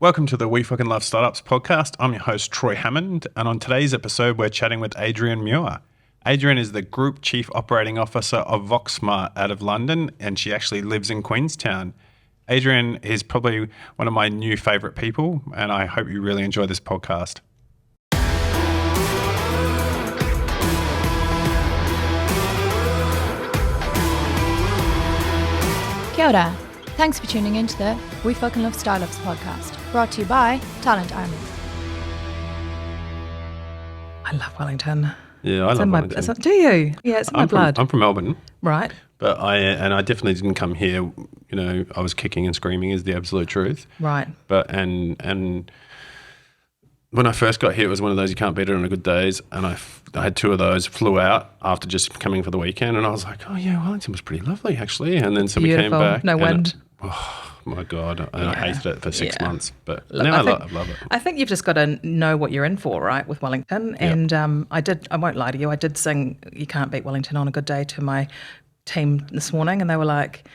Welcome to the We Fucking Love Startups podcast. I'm your host, Troy Hammond, and on today's episode, we're chatting with Adrienne Muir. Adrienne is the Group Chief Operating Officer of VoxSmart out of London, and she actually lives in Queenstown. Adrienne is probably one of my new favourite people, and I hope you really enjoy this podcast. Kia ora. Thanks for tuning in to the We Fucking Love Startups podcast, brought to you by Talent Army. I love Wellington. Yeah, I love Wellington. Do you? Yeah, it's in my blood. I'm from Melbourne. Right. But I definitely didn't come here, you know, I was kicking and screaming is the absolute truth. Right. But and when I first got here, it was one of those you can't beat it on a good days, and I had two of those, flew out after just coming for the weekend, and I was like, oh yeah, Wellington was pretty lovely actually, and then so Beautiful. we came back. No wind. Oh my God, and I hated it for 6 months, but Look, now I love it. I think you've just got to know what you're in for, right, with Wellington. And I won't lie to you, I did sing You Can't Beat Wellington on a Good Day to my team this morning, and they were like,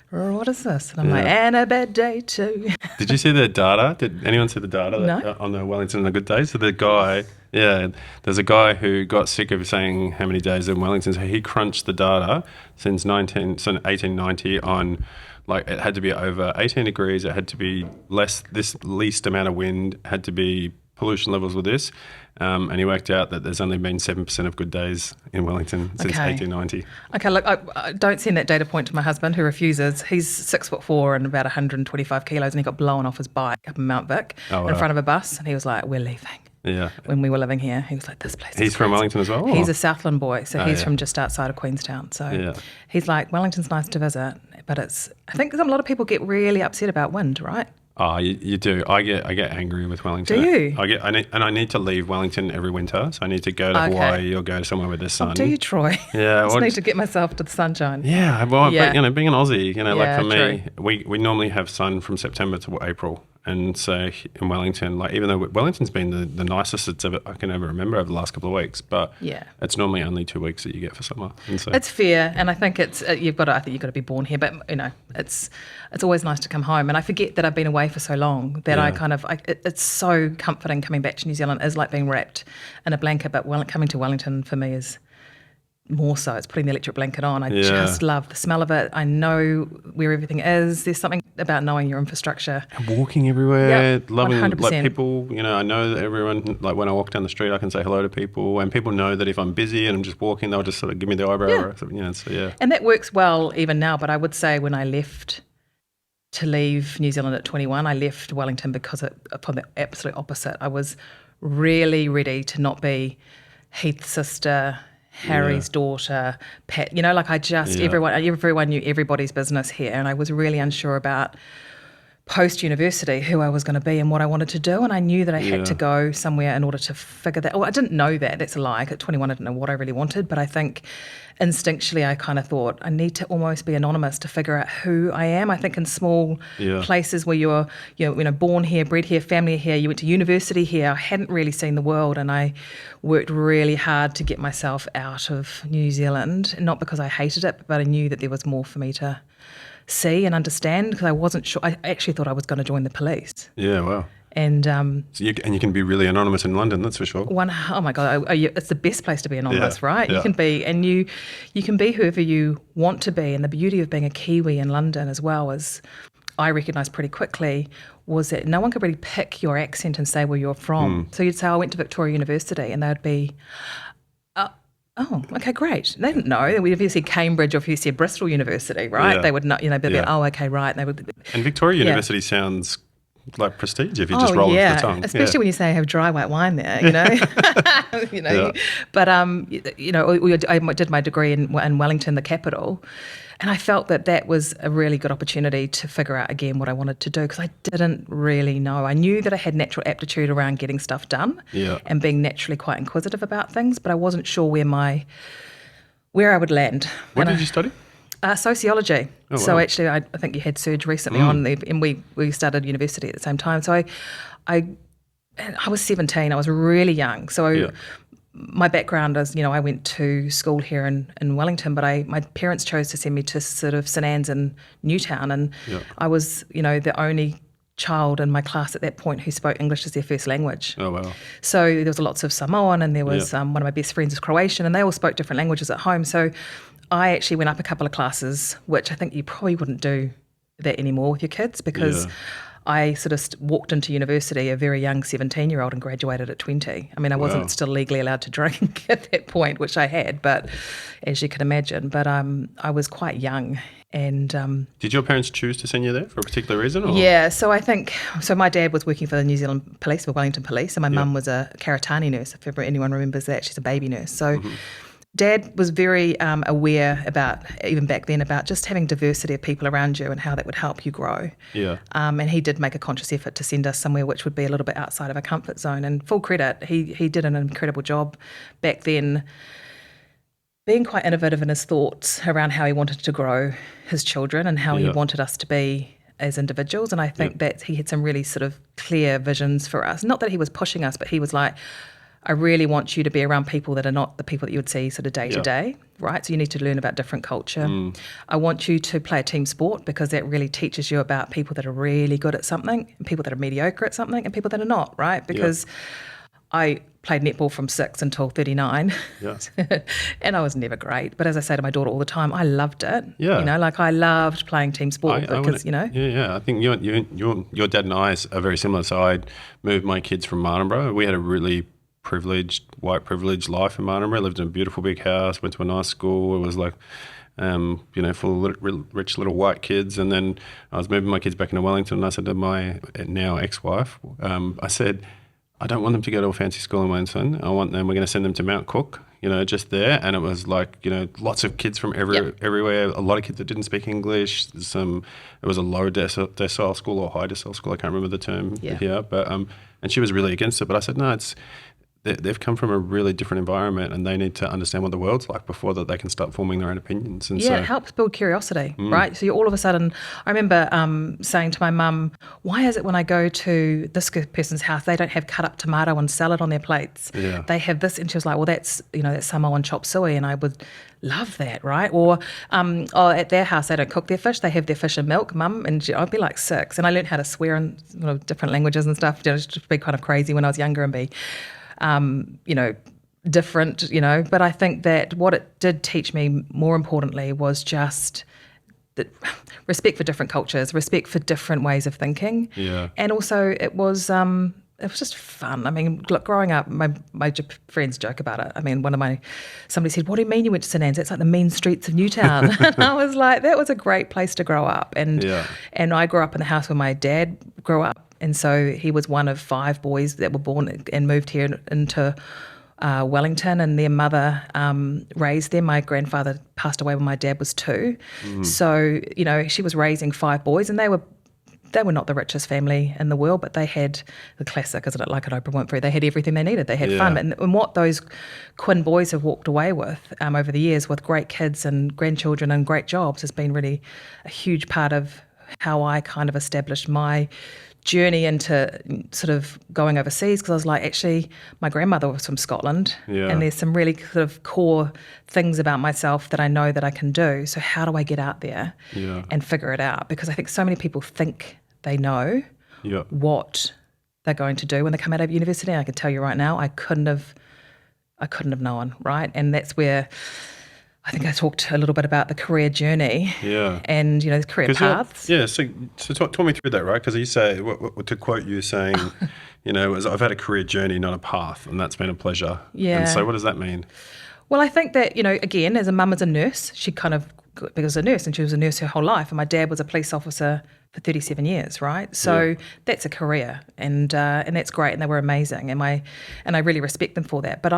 what is this? And I'm like, and a bad day too. Did you see the data? Did anyone see the data No. on the Wellington on a good day? So the guy, there's a guy who got sick of saying how many days in Wellington, so he crunched the data since 1890 on, like, it had to be over 18 degrees, it had to be this least amount of wind, had to be pollution levels with this, and he worked out that there's only been 7% of good days in Wellington since 1890. Okay, look, I don't send that data point to my husband, who refuses. He's 6'4" and about 125 kilos, and he got blown off his bike up in Mount Vic in front of a bus, and he was like, we're leaving. Yeah. When we were living here, he was like, this place is He's from Wellington as well? He's a Southland boy, so he's from just outside of Queenstown. So he's like, Wellington's nice to visit, but I think a lot of people get really upset about wind, right? Oh, you do. I get angry with Wellington. Do you? I need to leave Wellington every winter. So I need to go to Hawaii or go somewhere with the sun. Oh, do you, Troy? Yeah. I just need to get myself to the sunshine. Yeah. Well, but, being an Aussie, like for me, true. we normally have sun from September to April. And so in Wellington, like, even though Wellington's been the nicest I can ever remember over the last couple of weeks, but it's normally only 2 weeks that you get for summer. And so it's fair, and I think it's you've got to be born here, but it's always nice to come home. And I forget that I've been away for so long that it's so comforting coming back to New Zealand. Is like being wrapped in a blanket, but coming to Wellington for me is more so. It's putting the electric blanket on. I just love the smell of it. I know where everything is. There's something about knowing your infrastructure. And walking everywhere, loving 100%. like people. I know that everyone, like when I walk down the street, I can say hello to people, and people know that if I'm busy and I'm just walking, they'll just sort of give me the eyebrow. Or something, And that works well even now. But I would say when I left to leave New Zealand at 21, I left Wellington because upon the absolute opposite. I was really ready to not be Heath's sister, Harry's daughter, Pat, everyone knew everybody's business here, and I was really unsure about post-university who I was going to be and what I wanted to do, and I knew that I had to go somewhere in order to figure that. Oh, I didn't know that. That's a lie. At 21, I didn't know what I really wanted, but I think instinctually I kind of thought I need to almost be anonymous to figure out who I am. I think in small places where you're born here, bred here, family here, you went to university here, I hadn't really seen the world, and I worked really hard to get myself out of New Zealand, not because I hated it, but I knew that there was more for me to see and understand, because I wasn't sure. I actually thought I was going to join the police. Yeah, wow. And so you can be really anonymous in London, that's for sure. Oh my God, it's the best place to be anonymous, right? Yeah. You can be, and you can be whoever you want to be. And the beauty of being a Kiwi in London as well is, I recognised pretty quickly, was that no one could really pick your accent and say where you're from. So you'd say, I went to Victoria University, and they'd be, oh, okay, great. They didn't know. If you said Cambridge or if you said Bristol University, right? Yeah. They would not, they'd be, oh, okay, right. And Victoria University sounds like prestige if you just roll with the tongue. Especially when you say I have dry white wine there, But, I did my degree in Wellington, the capital, and I felt that was a really good opportunity to figure out again what I wanted to do, because I didn't really know. I knew that I had natural aptitude around getting stuff done and being naturally quite inquisitive about things, but I wasn't sure where I would land. What did you study? Sociology. Oh, wow. So actually, I think you had Serge recently on, and we started university at the same time. So I was 17. I was really young. So my background is, I went to school here in Wellington, but my parents chose to send me to sort of St Anne's in Newtown, and I was, the only child in my class at that point who spoke English as their first language. Oh, wow. So there was lots of Samoan, and there was one of my best friends is Croatian, and they all spoke different languages at home. So I actually went up a couple of classes, which I think you probably wouldn't do that anymore with your kids, because I sort of walked into university a very young 17-year-old and graduated at 20. I mean, I wasn't still legally allowed to drink at that point, which I had, but as you can imagine. But I was quite young. And did your parents choose to send you there for a particular reason? Or? Yeah, so I think, my dad was working for the New Zealand Police, the Wellington Police, and my mum was a Karatani nurse, if ever anyone remembers that. She's a baby nurse. So Dad was very aware about, even back then, about just having diversity of people around you and how that would help you grow. Yeah. And he did make a conscious effort to send us somewhere which would be a little bit outside of our comfort zone. And full credit, he did an incredible job back then, being quite innovative in his thoughts around how he wanted to grow his children and how he wanted us to be as individuals. And I think that he had some really sort of clear visions for us. Not that he was pushing us, but he was like, I really want you to be around people that are not the people that you would see sort of day to day, right? So you need to learn about different culture. I want you to play a team sport, because that really teaches you about people that are really good at something and people that are mediocre at something and people that are not, right? Because I played netball from 6 until 39 and I was never great. But as I say to my daughter all the time, I loved it. Yeah. You know, like I loved playing team sport because, you know. Yeah. I think your dad and I are very similar. So I moved my kids from Martinborough. We had a really white privileged life in Martinborough. Lived in a beautiful big house, went to a nice school. It was like, full of rich little white kids. And then I was moving my kids back into Wellington, and I said to my now ex-wife, I said, I don't want them to go to a fancy school in Wellington. we're going to send them to Mount Cook, just there. And it was like, lots of kids from everywhere, a lot of kids that didn't speak English. It was a low decile school or high decile school. I can't remember the term here. But, and she was really against it. But I said, no, they've come from a really different environment, and they need to understand what the world's like before that they can start forming their own opinions. And it helps build curiosity, right? So you all of a sudden, I remember saying to my mum, why is it when I go to this person's house, they don't have cut up tomato and salad on their plates? Yeah. They have this. And she was like, well, that's Samoan chop suey, and I would love that, right? Or at their house, they don't cook their fish, they have their fish and milk, mum. And I'd be like 6. And I learned how to swear in different languages and stuff, just to be kind of crazy when I was younger and be different, but I think that what it did teach me more importantly was just that respect for different cultures, respect for different ways of thinking. Yeah. And also it was just fun. I mean, look, growing up, my friends joke about it. I mean, somebody said, what do you mean you went to St Anne's? It's like the mean streets of Newtown. And I was like, that was a great place to grow up. And I grew up in the house where my dad grew up. And so he was one of 5 boys that were born and moved here into Wellington, and their mother raised them. My grandfather passed away when my dad was 2. So, she was raising 5 boys, and they were not the richest family in the world, but they had the classic, isn't it, like an Oprah Winfrey, they had everything they needed. They had fun. And what those Quinn boys have walked away with over the years, with great kids and grandchildren and great jobs, has been really a huge part of how I kind of established my journey into sort of going overseas, because I was like, actually, my grandmother was from Scotland, and there's some really sort of core things about myself that I know that I can do. So how do I get out there and figure it out? Because I think so many people think they know what they're going to do when they come out of university. And I can tell you right now, I couldn't have known, right? And that's where I think I talked a little bit about the career journey and, the career paths. So talk me through that, right? Because you say, to quote you saying, I've had a career journey, not a path, and that's been a pleasure. Yeah. And so what does that mean? Well, I think that, again, as a mum, as a nurse, she kind of, because a nurse, and she was a nurse her whole life, and my dad was a police officer for 37 years, right? So that's a career, and that's great, and they were amazing, and I really respect them for that. But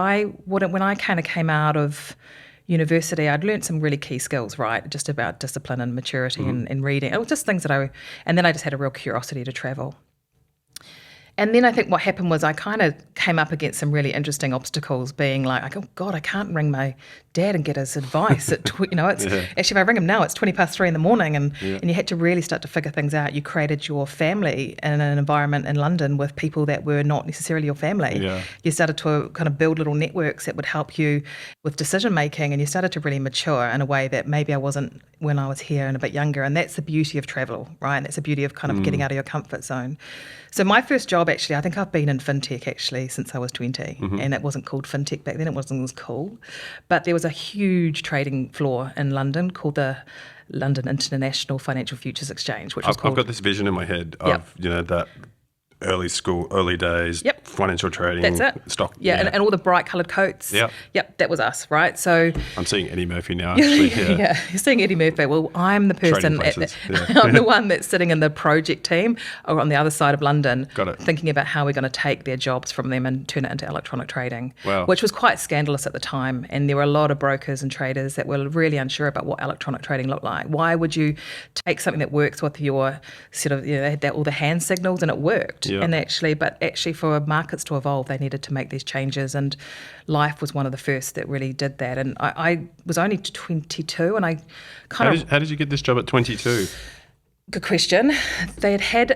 when I kind of came out of university, I'd learned some really key skills, right? Just about discipline and maturity and reading. It was just things and then I just had a real curiosity to travel. And then I think what happened was I kind of came up against some really interesting obstacles, being like, oh God, I can't ring my dad and get his advice. It's actually, if I ring him now, it's 3:20 in the morning, and you had to really start to figure things out. You created your family in an environment in London with people that were not necessarily your family. Yeah. You started to kind of build little networks that would help you with decision making, and you started to really mature in a way that maybe I wasn't when I was here and a bit younger. And that's the beauty of travel, right? And that's the beauty of kind of getting out of your comfort zone. So my first job, actually, I think I've been in fintech actually since I was 20, and it wasn't called fintech back then. It was cool, but there was a huge trading floor in London called the London International Financial Futures Exchange, which was I've got this vision in my head of that early days, financial trading, that's it. stock. And all the bright coloured coats. Yep, that was us, right? So I'm seeing Eddie Murphy now, actually. Yeah, you're seeing Eddie Murphy. Well, I'm the person, I'm the one that's sitting in the project team or on the other side of London, thinking about how we're going to take their jobs from them and turn it into electronic trading, which was quite scandalous at the time. And there were a lot of brokers and traders that were really unsure about what electronic trading looked like. Why would you take something that works with your sort of, they had all the hand signals and it worked. And actually for markets to evolve, they needed to make these changes, and Life was one of the first that really did that. And I was only 22, and I kind of... How did you get this job at 22? Good question. They had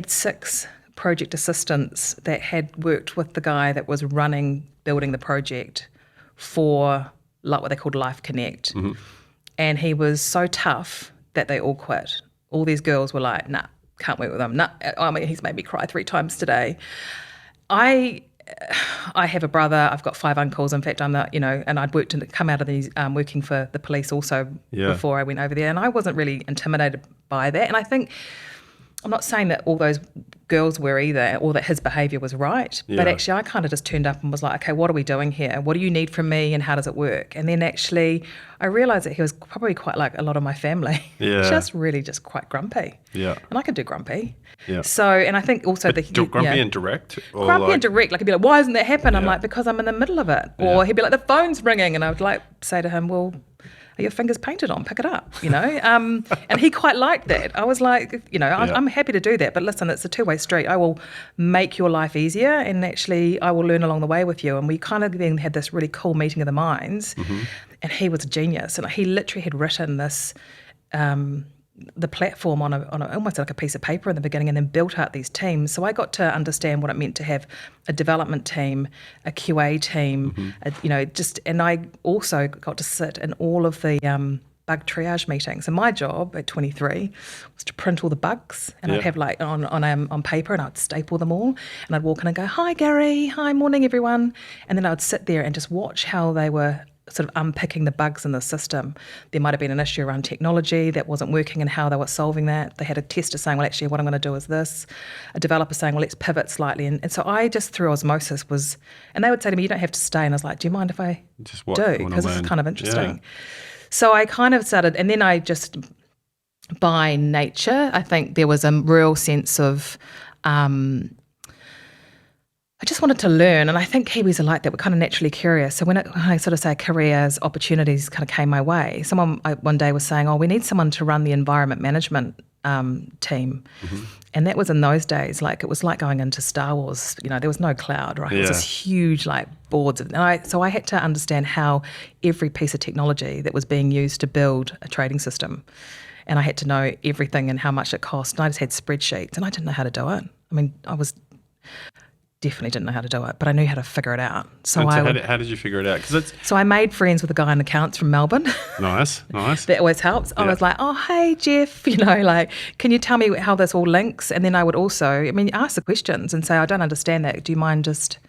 6 project assistants that had worked with the guy that was building the project for what they called Life Connect. And he was so tough that they all quit. All these girls were like, nah, can't work with him. No, I mean, he's made me cry 3 times today. I have a brother. I've got 5 uncles. In fact, I'm the, and I'd come out of these working for the police also before I went over there, and I wasn't really intimidated by that. And I think I'm not saying that all those girls were either, or that his behaviour was right, but actually I kind of just turned up and was like, okay, what are we doing here? What do you need from me, and how does it work? And then actually I realised that he was probably quite like a lot of my family, just quite grumpy. And I could do grumpy. So, and I think also grumpy and direct? Or grumpy and direct, like he'd be like, why isn't that happening? I'm like, because I'm in the middle of it. Or he'd be like, the phone's ringing, and I would like say to him, well, are your fingers painted on? Pick it up, and he quite liked that. I was like, I'm happy to do that, but listen, it's a 2-way street. I will make your life easier, and actually I will learn along the way with you. And we kind of then had this really cool meeting of the minds, and he was a genius. And he literally had written this, the platform on almost like a piece of paper in the beginning, and then built out these teams. So I got to understand what it meant to have a development team, a QA team, and I also got to sit in all of the bug triage meetings. And my job at 23 was to print all the bugs, and I'd have like on paper, and I'd staple them all, and I'd walk in and go, hi Gary, hi, morning everyone. And then I would sit there and just watch how they were sort of unpicking the bugs in the system. There might have been an issue around technology that wasn't working and how they were solving that. They had a tester saying, well, actually, what I'm going to do is this. A developer saying, well, let's pivot slightly. And so I just, through osmosis, and they would say to me, you don't have to stay. And I was like, do you mind if I do? Because this is kind of interesting. So I kind of started, and then I just, by nature, I think there was a real sense of, I just wanted to learn, and I think Kiwis are like that. We're kind of naturally curious. So when I sort of say careers, opportunities kind of came my way. Someone one day was saying, we need someone to run the environment management team. And that was in those days, like it was like going into Star Wars, there was no cloud, right? It was this huge like boards. So I had to understand how every piece of technology that was being used to build a trading system, and I had to know everything and how much it cost. And I just had spreadsheets, and I didn't know how to do it. I mean, definitely didn't know how to do it, but I knew how to figure it out. How did you figure it out? So I made friends with a guy in accounts from Melbourne. Nice. That always helps. I was like, oh, hey, Jeff, can you tell me how this all links? And then I would also, ask the questions and say, I don't understand that. Do you mind just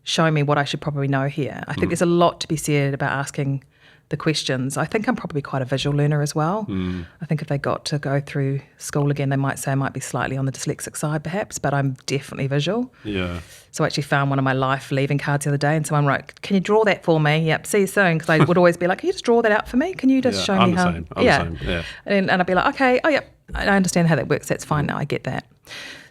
showing me what I should probably know here? I think there's a lot to be said about asking the questions. I think I'm probably quite a visual learner as well. I think if they got to go through school again, they might say I might be slightly on the dyslexic side perhaps, but I'm definitely visual. So I actually found one of my life leaving cards the other day, and someone wrote, can you draw that for me? Yep, see you soon. Because I would always be like, can you just draw that out for me? Can you just show me how? I'm the same. And I'd be like, okay, oh yep, I understand how that works. That's fine now, I get that.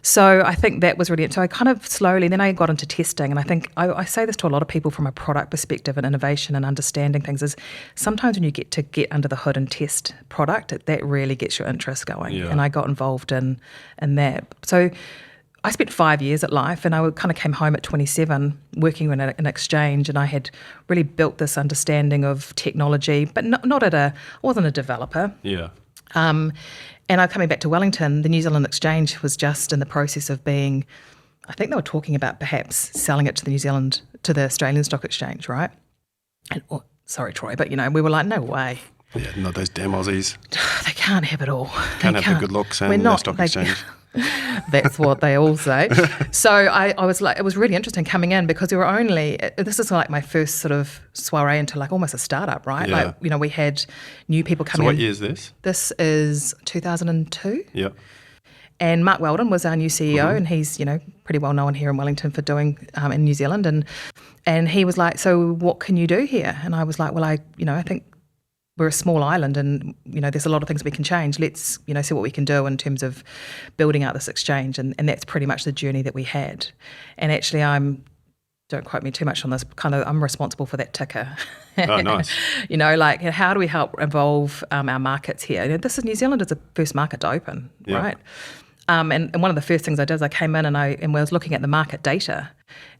So I think that was really, so I kind of slowly, then I got into testing, and I think I say this to a lot of people from a product perspective and innovation and understanding things, is sometimes when you get under the hood and test product, that really gets your interest going. And I got involved in that. So I spent 5 years at Life, and I kind of came home at 27 working in an exchange, and I had really built this understanding of technology, but I wasn't a developer. Yeah. And coming back to Wellington, the New Zealand Exchange was just in the process of being, I think they were talking about perhaps selling it to the Australian Stock Exchange, right? And, sorry, Troy, but we were like, no way. Yeah, not those damn Aussies. They can't have it all. Can't have the good looks and the stock exchange. That's what they all say. So I was like, it was really interesting coming in because this is like my first sort of soiree into like almost a startup, right? Yeah. Like, we had new people coming in. So what year is this? This is 2002. Yeah. And Mark Weldon was our new CEO, and he's, pretty well known here in Wellington for doing in New Zealand. And he was like, so what can you do here? And I was like, well, I think we're a small island and, there's a lot of things we can change. Let's, see what we can do in terms of building out this exchange. And that's pretty much the journey that we had. And actually don't quote me too much on this, I'm responsible for that ticker. Oh, nice. Like how do we help evolve our markets here? New Zealand is the first market to open, right? And one of the first things I did is I came in and I was looking at the market data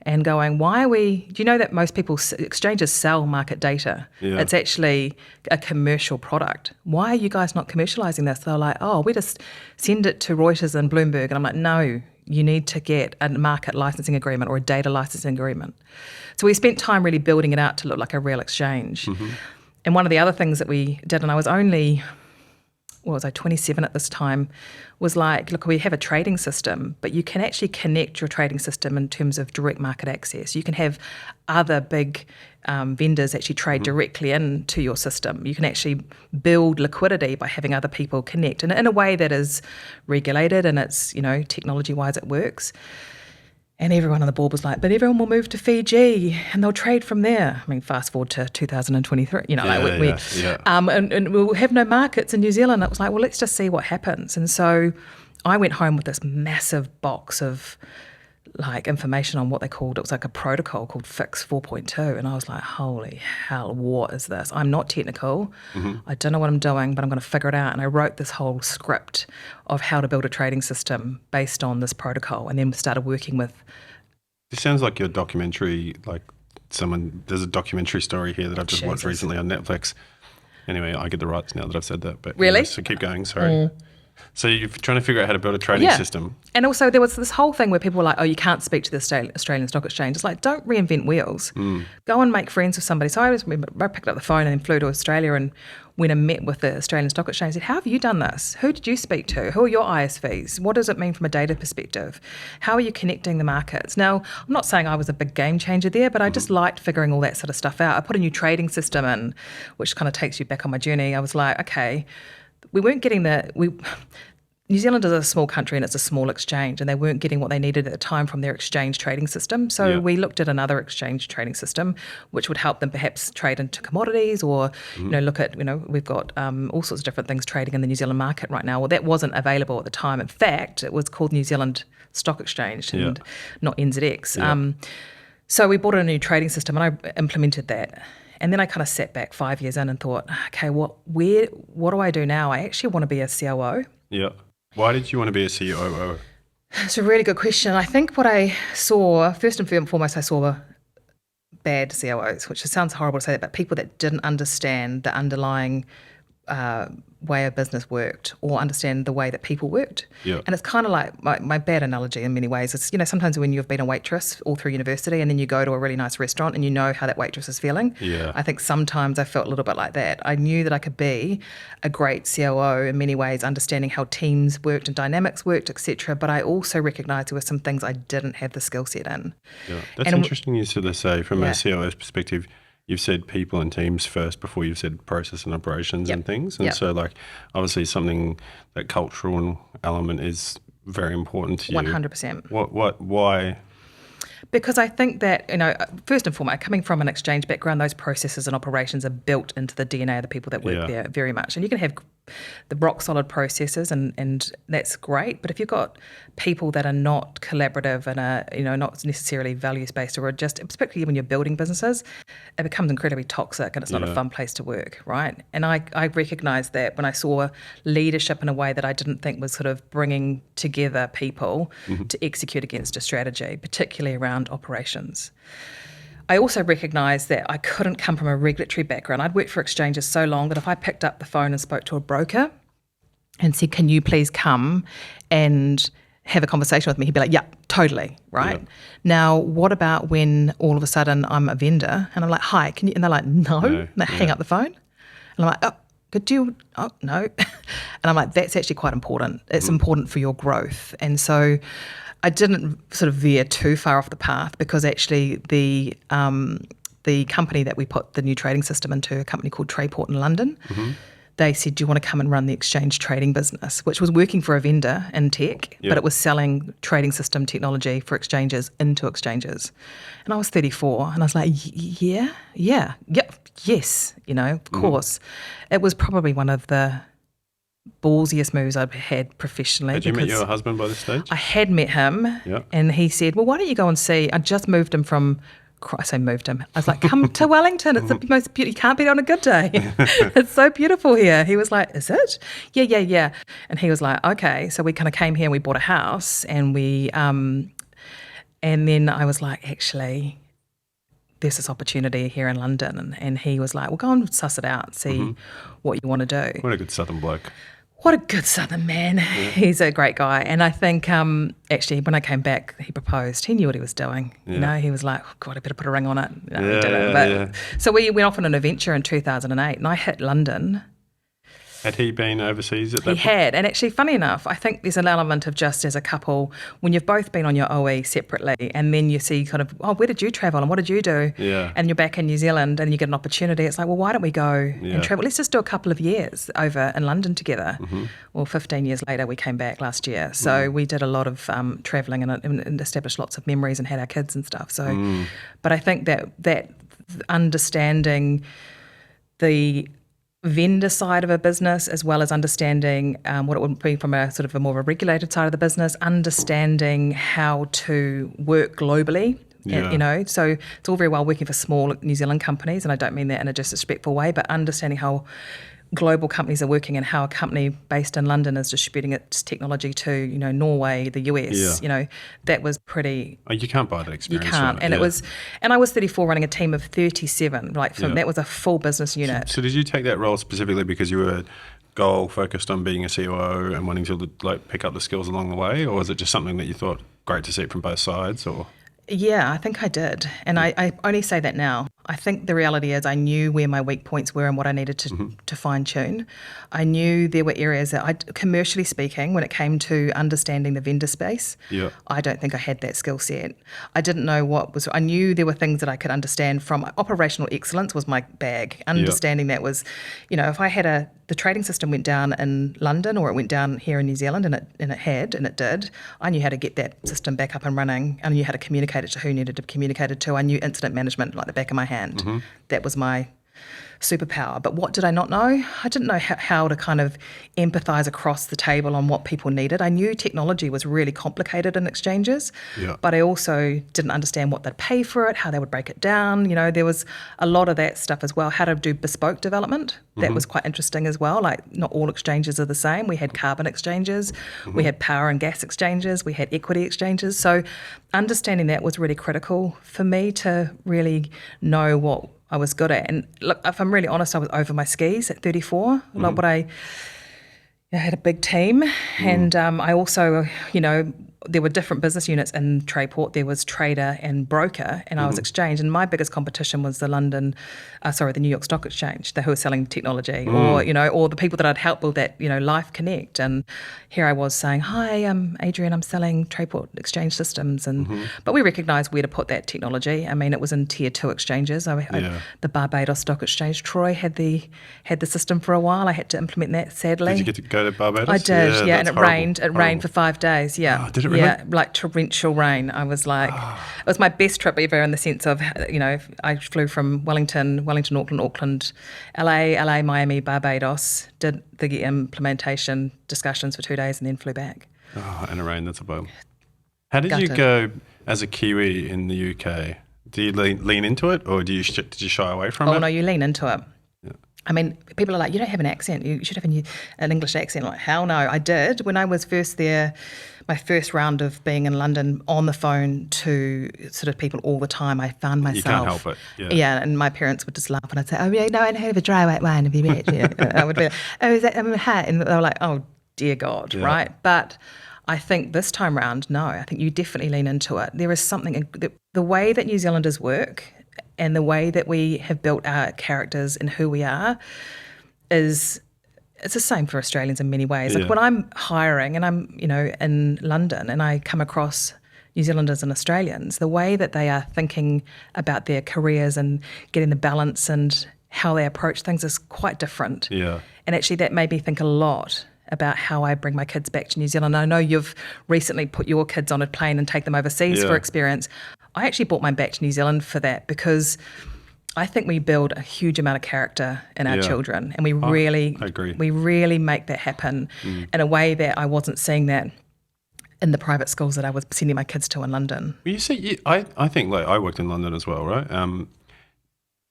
and going, do you know that most exchanges sell market data? Yeah. It's actually a commercial product. Why are you guys not commercializing this? They're like, we just send it to Reuters and Bloomberg. And I'm like, no, you need to get a market licensing agreement or a data licensing agreement. So we spent time really building it out to look like a real exchange. And one of the other things that we did, and I was only 27 at this time, was like, look, we have a trading system, but you can actually connect your trading system in terms of direct market access. You can have other big vendors actually trade directly into your system. You can actually build liquidity by having other people connect, and in a way that is regulated and it's, technology-wise it works. And everyone on the board was like, but everyone will move to Fiji and they'll trade from there. I mean, fast forward to 2023, and we'll have no markets in New Zealand. It was like, well, let's just see what happens. And so I went home with this massive box of like information on what they called, it was like a protocol called Fix 4.2. And I was like, holy hell, what is this? I'm not technical. I don't know what I'm doing, but I'm going to figure it out. And I wrote this whole script of how to build a trading system based on this protocol, and then started working with. This sounds like your documentary, there's a documentary story here that I've just watched recently on Netflix. Anyway, I get the rights now that I've said that. But really? So keep going, sorry. So you're trying to figure out how to build a trading system. And also there was this whole thing where people were like, you can't speak to the Australian Stock Exchange. It's like, don't reinvent wheels. Go and make friends with somebody. So I picked up the phone and then flew to Australia and went and met with the Australian Stock Exchange. I said, how have you done this? Who did you speak to? Who are your ISVs? What does it mean from a data perspective? How are you connecting the markets? Now, I'm not saying I was a big game changer there, but I just liked figuring all that sort of stuff out. I put a new trading system in, which kind of takes you back on my journey. I was like, okay, we weren't getting New Zealand is a small country and it's a small exchange, and they weren't getting what they needed at the time from their exchange trading system. So we looked at another exchange trading system which would help them perhaps trade into commodities or, look at, we've got all sorts of different things trading in the New Zealand market right now. Well, that wasn't available at the time. In fact, it was called New Zealand Stock Exchange and not NZX. Yeah. So we bought a new trading system and I implemented that. And then I kind of sat back 5 years in and thought, okay, what do I do now? I actually want to be a COO. Yeah. Why did you want to be a COO? It's a really good question. I think what I saw, first and foremost, I saw bad COOs, which sounds horrible to say that, but people that didn't understand the underlying way a business worked or understand the way that people worked. Yeah. And it's kind of like my bad analogy in many ways. It's, sometimes when you've been a waitress all through university and then you go to a really nice restaurant and you know how that waitress is feeling. Yeah. I think sometimes I felt a little bit like that. I knew that I could be a great COO in many ways, understanding how teams worked and dynamics worked, etc. But I also recognised there were some things I didn't have the skill set in. Yeah. That's interesting you sort of say from a COO's perspective. You've said people and teams first before you've said process and operations and things. And so obviously something, that cultural element is very important to you. 100%. Why? Because I think that, first and foremost, coming from an exchange background, those processes and operations are built into the DNA of the people that work there very much. And you can have the rock solid processes, and that's great. But if you've got people that are not collaborative and are not necessarily values based, or are just, particularly when you're building businesses, it becomes incredibly toxic and it's not a fun place to work, right? And I recognised that when I saw leadership in a way that I didn't think was sort of bringing together people to execute against a strategy, particularly around operations. I also recognised that I couldn't come from a regulatory background. I'd worked for exchanges so long that if I picked up the phone and spoke to a broker and said, can you please come and have a conversation with me, he'd be like, yeah, totally, right? Yeah. Now, what about when all of a sudden I'm a vendor and I'm like, hi, can you? And they're like, no. And they hang up the phone. And I'm like, oh, could you? Oh, no. And I'm like, that's actually quite important. It's important for your growth. And so I didn't sort of veer too far off the path, because actually the company that we put the new trading system into, a company called Trayport in London, they said, do you want to come and run the exchange trading business, which was working for a vendor in tech, but it was selling trading system technology for exchanges into exchanges. And I was 34 and I was like, yes, of course. It was probably one of the ballsiest moves I've had professionally. Had you met your husband by this stage? I had met him, and he said, well, why don't you go and see? I just moved him from, I say moved him. I was like, come to Wellington. It's the most beautiful. You can't beat it on a good day. It's so beautiful here. He was like, is it? Yeah. And he was like, okay. So we kind of came here and we bought a house, and and then I was like, actually, there's this opportunity here in London. And he was like, well, go and suss it out, see what you want to do. What a good Southern bloke. What a good Southern man. Yeah. He's a great guy. And I think actually when I came back, he proposed. He knew what he was doing. Yeah. He was like, oh, God, I better put a ring on it. No, he didn't. So we went off on an adventure in 2008, and I hit London. Had he been overseas at that point? He had. And actually, funny enough, I think there's an element of just as a couple, when you've both been on your OE separately, and then you see kind of, oh, where did you travel and what did you do? Yeah. And you're back in New Zealand and you get an opportunity. It's like, well, why don't we go and travel? Let's just do a couple of years over in London together. Well, 15 years later, we came back last year. So we did a lot of travelling and established lots of memories and had our kids and stuff. So, but I think that understanding the vendor side of a business, as well as understanding what it would be from a sort of a more of a regulated side of the business, understanding how to work globally. So it's all very well working for small New Zealand companies, and I don't mean that in a disrespectful way, but understanding how global companies are working and how a company based in London is distributing its technology to, Norway, the US, that was pretty... Oh, you can't buy that experience. You can't. And it was, and I was 34 running a team of 37, that was a full business unit. So did you take that role specifically because you were goal focused on being a COO and wanting to pick up the skills along the way, or was it just something that you thought great to see it from both sides, or... Yeah, I think I did. And I only say that now. I think the reality is I knew where my weak points were and what I needed to fine-tune. I knew there were areas that commercially speaking, when it came to understanding the vendor space, I don't think I had that skill set. I didn't know I knew there were things that I could understand from operational excellence was my bag. Understanding that was, if I had the trading system went down in London or it went down here in New Zealand, and it did, I knew how to get that system back up and running. I knew how to communicate it to who needed to be communicated to. I knew incident management like the back of my hand. That was my superpower. But what did I not know? I didn't know how to kind of empathise across the table on what people needed. I knew technology was really complicated in exchanges, but I also didn't understand what they'd pay for it, how they would break it down. There was a lot of that stuff as well, how to do bespoke development. That was quite interesting as well. Like, not all exchanges are the same. We had carbon exchanges, we had power and gas exchanges, we had equity exchanges. So understanding that was really critical for me to really know what I was good at. And look, if I'm really honest, I was over my skis at 34. Like, I had a big team, and I also, there were different business units in Trayport. There was trader and broker, and I was exchange. And my biggest competition was the New York Stock Exchange, who were selling technology, or the people that I'd helped build that, Life Connect. And here I was saying, "Hi, I'm Adrienne. I'm selling Trayport exchange systems." But we recognised where to put that technology. I mean, it was in tier 2 exchanges. The Barbados Stock Exchange, Troy had the system for a while. I had to implement that. Sadly, did you get to go to Barbados? I did. And it horrible. rained. It rained for 5 days. Yeah. Oh, did it Really? Yeah, like torrential rain. I was like, it was my best trip ever in the sense of, I flew from Wellington, Auckland, LA, Miami, Barbados, did the implementation discussions for 2 days and then flew back. Oh, and it rained, that's a bum. How did you Gutted. go as a Kiwi in the UK? Do you lean into it, or did you shy away from it? Oh, no, you lean into it. Yeah. I mean, people are like, you don't have an accent. You should have an English accent. Like, hell no, I did. When I was first there, my first round of being in London on the phone to sort of people all the time, I found myself. You can't help it. Yeah, and my parents would just laugh and I'd say, oh, yeah, no, I have a dry white wine if you rich. I would be like, oh, is that a hat? And they were like, oh, dear God, right? But I think this time round, no, I think you definitely lean into it. There is something, the way that New Zealanders work and the way that we have built our characters and who we are it's the same for Australians in many ways. Like when I'm hiring and I'm, in London and I come across New Zealanders and Australians, the way that they are thinking about their careers and getting the balance and how they approach things is quite different. Yeah. And actually that made me think a lot about how I bring my kids back to New Zealand. I know you've recently put your kids on a plane and take them overseas for experience. I actually brought mine back to New Zealand for that because I think we build a huge amount of character in our children, and we really make that happen in a way that I wasn't seeing that in the private schools that I was sending my kids to in London. Well, you see, I think like I worked in London as well, right?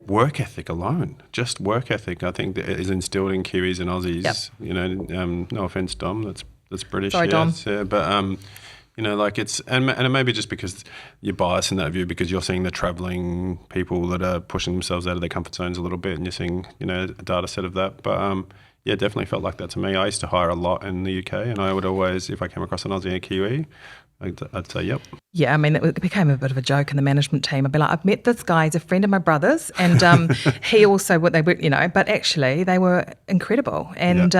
Work ethic alone, just work ethic, I think that is instilled in Kiwis and Aussies. Yep. No offense, Dom, that's British. Sorry, Dom. Yeah, but like it's and it may be just because you're biased in that view because you're seeing the travelling people that are pushing themselves out of their comfort zones a little bit, and you're seeing a data set of that. But definitely felt like that to me. I used to hire a lot in the UK, and I would always, if I came across an Aussie and a Kiwi, I'd say, yep. Yeah, I mean, it became a bit of a joke in the management team. I'd be like, I've met this guy, he's a friend of my brother's, and he also, but actually they were incredible. And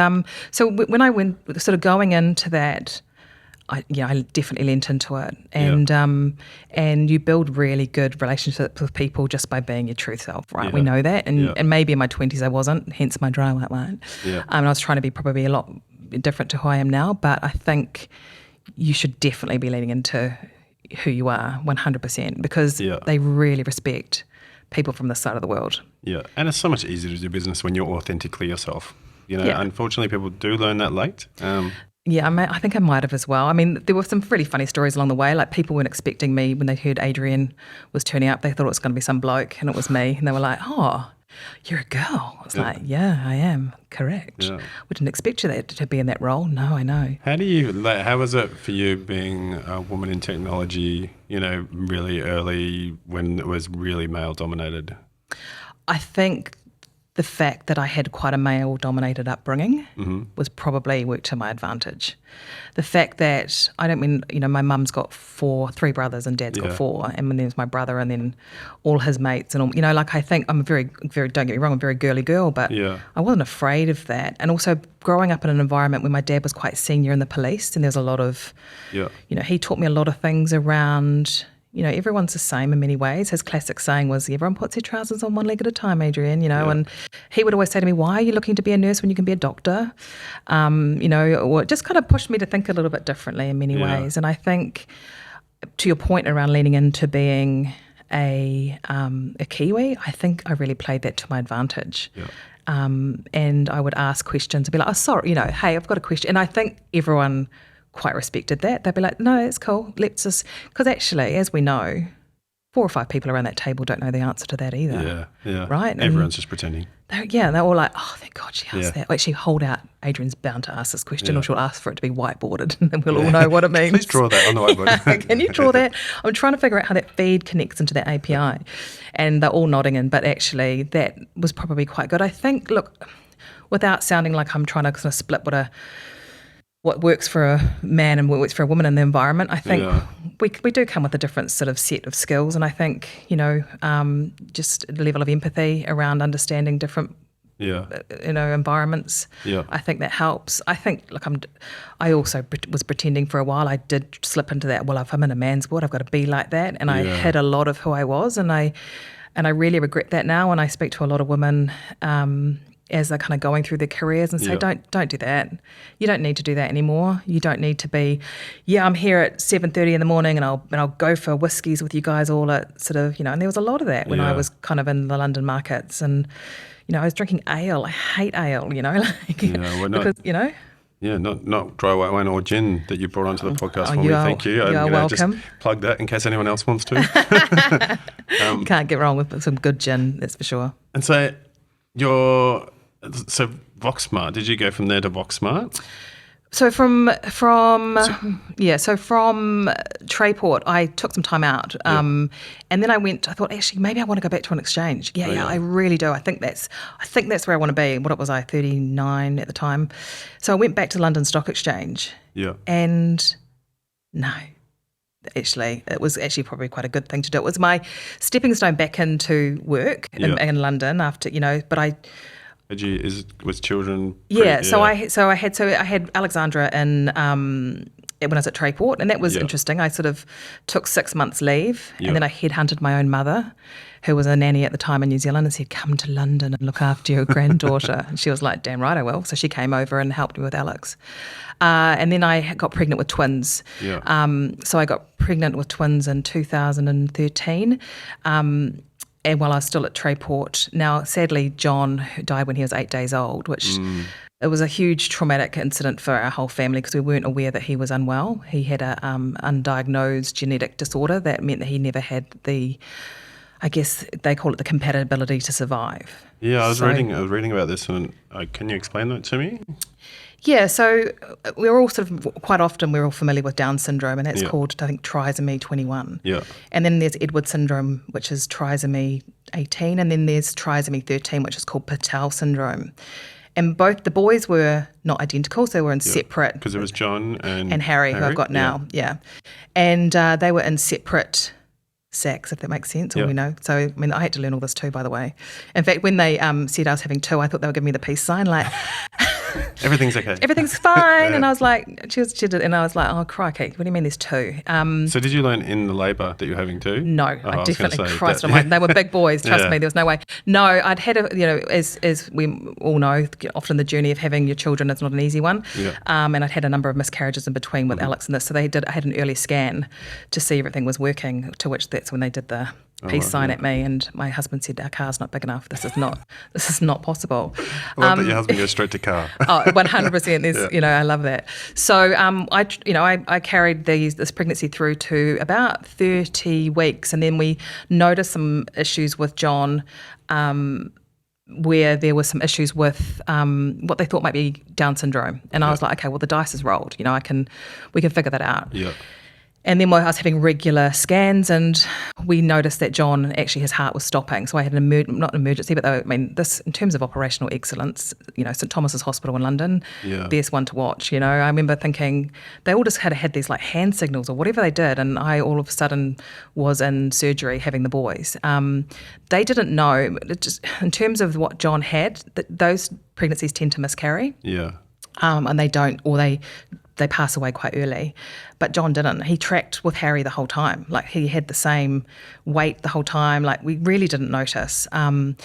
so when I went, sort of going into that, I definitely leant into it. And you build really good relationships with people just by being your true self, right? Yeah. We know that. And maybe in my 20s I wasn't, hence my dry white wine. Yeah. I was trying to be probably a lot different to who I am now, but I think you should definitely be leaning into who you are 100% because they really respect people from this side of the world. Yeah, and it's so much easier to do business when you're authentically yourself. Unfortunately, people do learn that late. I think I might have as well. I mean, there were some really funny stories along the way. Like people weren't expecting me when they heard Adrienne was turning up. They thought it was going to be some bloke and it was me. And they were like, oh, you're a girl. I was like, yeah, I am. Correct. Yeah. We didn't expect you to be in that role. No, I know. How was it for you being a woman in technology, really early when it was really male dominated? I think the fact that I had quite a male-dominated upbringing was probably worked to my advantage. The fact that, I don't mean, my mum's got three brothers and dad's got four, and then there's my brother and then all his mates and all, I think I'm a very, very, don't get me wrong, I'm a very girly girl, but I wasn't afraid of that. And also growing up in an environment where my dad was quite senior in the police and there's a lot of, he taught me a lot of things around, everyone's the same in many ways. His classic saying was, everyone puts their trousers on one leg at a time, Adrienne, and he would always say to me, why are you looking to be a nurse when you can be a doctor? Or just kind of pushed me to think a little bit differently in many ways. And I think, to your point around leaning into being a Kiwi, I think I really played that to my advantage. Yeah. And I would ask questions and be like, oh, sorry, hey, I've got a question. And I think everyone quite respected that. They'd be like, no, it's cool. Let's just, because actually, as we know, 4 or 5 people around that table don't know the answer to that either. Yeah. Right? Everyone's just pretending. They're all like, oh, thank God she asked that. Actually, hold out. Adrienne's bound to ask this question or she'll ask for it to be whiteboarded and then we'll all know what it means. Please draw that on the whiteboard. Can you draw that? I'm trying to figure out how that feed connects into that API. And they're all nodding in, but actually that was probably quite good. I think, look, without sounding like I'm trying to kind of split what works for a man and what works for a woman in the environment, I think we do come with a different sort of set of skills. And I think, just the level of empathy around understanding different, environments, I think that helps. I think, I also was pretending for a while. I did slip into that, well, if I'm in a man's world, I've got to be like that. And I hid a lot of who I was. And I really regret that now when I speak to a lot of women, as they're kind of going through their careers and say, Yeah. don't do that. You don't need to do that anymore. You don't need to be, I'm here at 7:30 in the morning and I'll go for whiskies with you guys all at sort of, and there was a lot of that when I Yeah. was kind of in the London markets, and I was drinking ale. I hate ale, like Yeah, well, not- because Yeah, not dry white wine or gin that you brought onto the podcast for me. you are- Thank you. you are welcome. Just plug that in case anyone else wants to. you can't get wrong with some good gin, that's for sure. And so VoxSmart, did you go from there to VoxSmart? So from Trayport, I took some time out, and then I thought, actually, maybe I want to go back to an exchange. Yeah, I really do. I think that's where I want to be. What was I, 39 at the time? So I went back to London Stock Exchange. Yeah. And no, actually, it was actually probably quite a good thing to do. It was my stepping stone back into work in London after, but I. Was children? So I had Alexandra in when I was at Trayport, and that was interesting. I sort of took 6 months leave, and then I headhunted my own mother, who was a nanny at the time in New Zealand, and said, "Come to London and look after your granddaughter." And she was like, "Damn right I will." So she came over and helped me with Alex, and then I got pregnant with twins. Yeah. So I got pregnant with twins in 2013. And while I was still at Trayport, now sadly John died when he was 8 days old, which it was a huge traumatic incident for our whole family because we weren't aware that he was unwell. He had a undiagnosed genetic disorder that meant that he never had I guess they call it the compatibility to survive. Yeah, I was reading about this, and can you explain that to me? Yeah, so we're all quite often we're all familiar with Down syndrome, and that's called, I think, trisomy 21. Yeah. And then there's Edward syndrome, which is trisomy 18, and then there's trisomy 13, which is called Patel syndrome. And both the boys were not identical, so they were in separate. Because it was John and Harry, who I've got now. Yeah. And they were in separate sacs, if that makes sense, or we know. So, I mean, I had to learn all this too, by the way. In fact, when they said I was having two, I thought they were giving me the peace sign, like... Everything's okay. Everything's fine. And I was like, she did, and I was like, oh, crikey, what do you mean there's two? So did you learn in the labour that you're having two? No, I definitely, Christ almighty, they were big boys, trust me, there was no way. No, I'd had, as we all know, often the journey of having your children is not an easy one. Yeah. And I'd had a number of miscarriages in between with Alex and this. So I had an early scan to see everything was working, to which that's when they did the peace sign at me, and my husband said, our car's not big enough, this is not possible. Well, but your husband goes straight to car. 100%. There's, I love that. So I carried this pregnancy through to about 30 weeks, and then we noticed some issues with John, where there were some issues with what they thought might be Down syndrome, and I was like, okay, well the dice is rolled. We can figure that out. Yeah. And then I was having regular scans, and we noticed that John, actually his heart was stopping. So I had not an emergency, but this, in terms of operational excellence, St Thomas's Hospital in London, best one to watch. I remember thinking they all just had these like hand signals or whatever they did, and I all of a sudden was in surgery having the boys. They didn't know, just in terms of what John had, that those pregnancies tend to miscarry. Yeah. And they don't, or they pass away quite early. But John didn't. He tracked with Harry the whole time. Like, he had the same weight the whole time. Like, we really didn't notice. And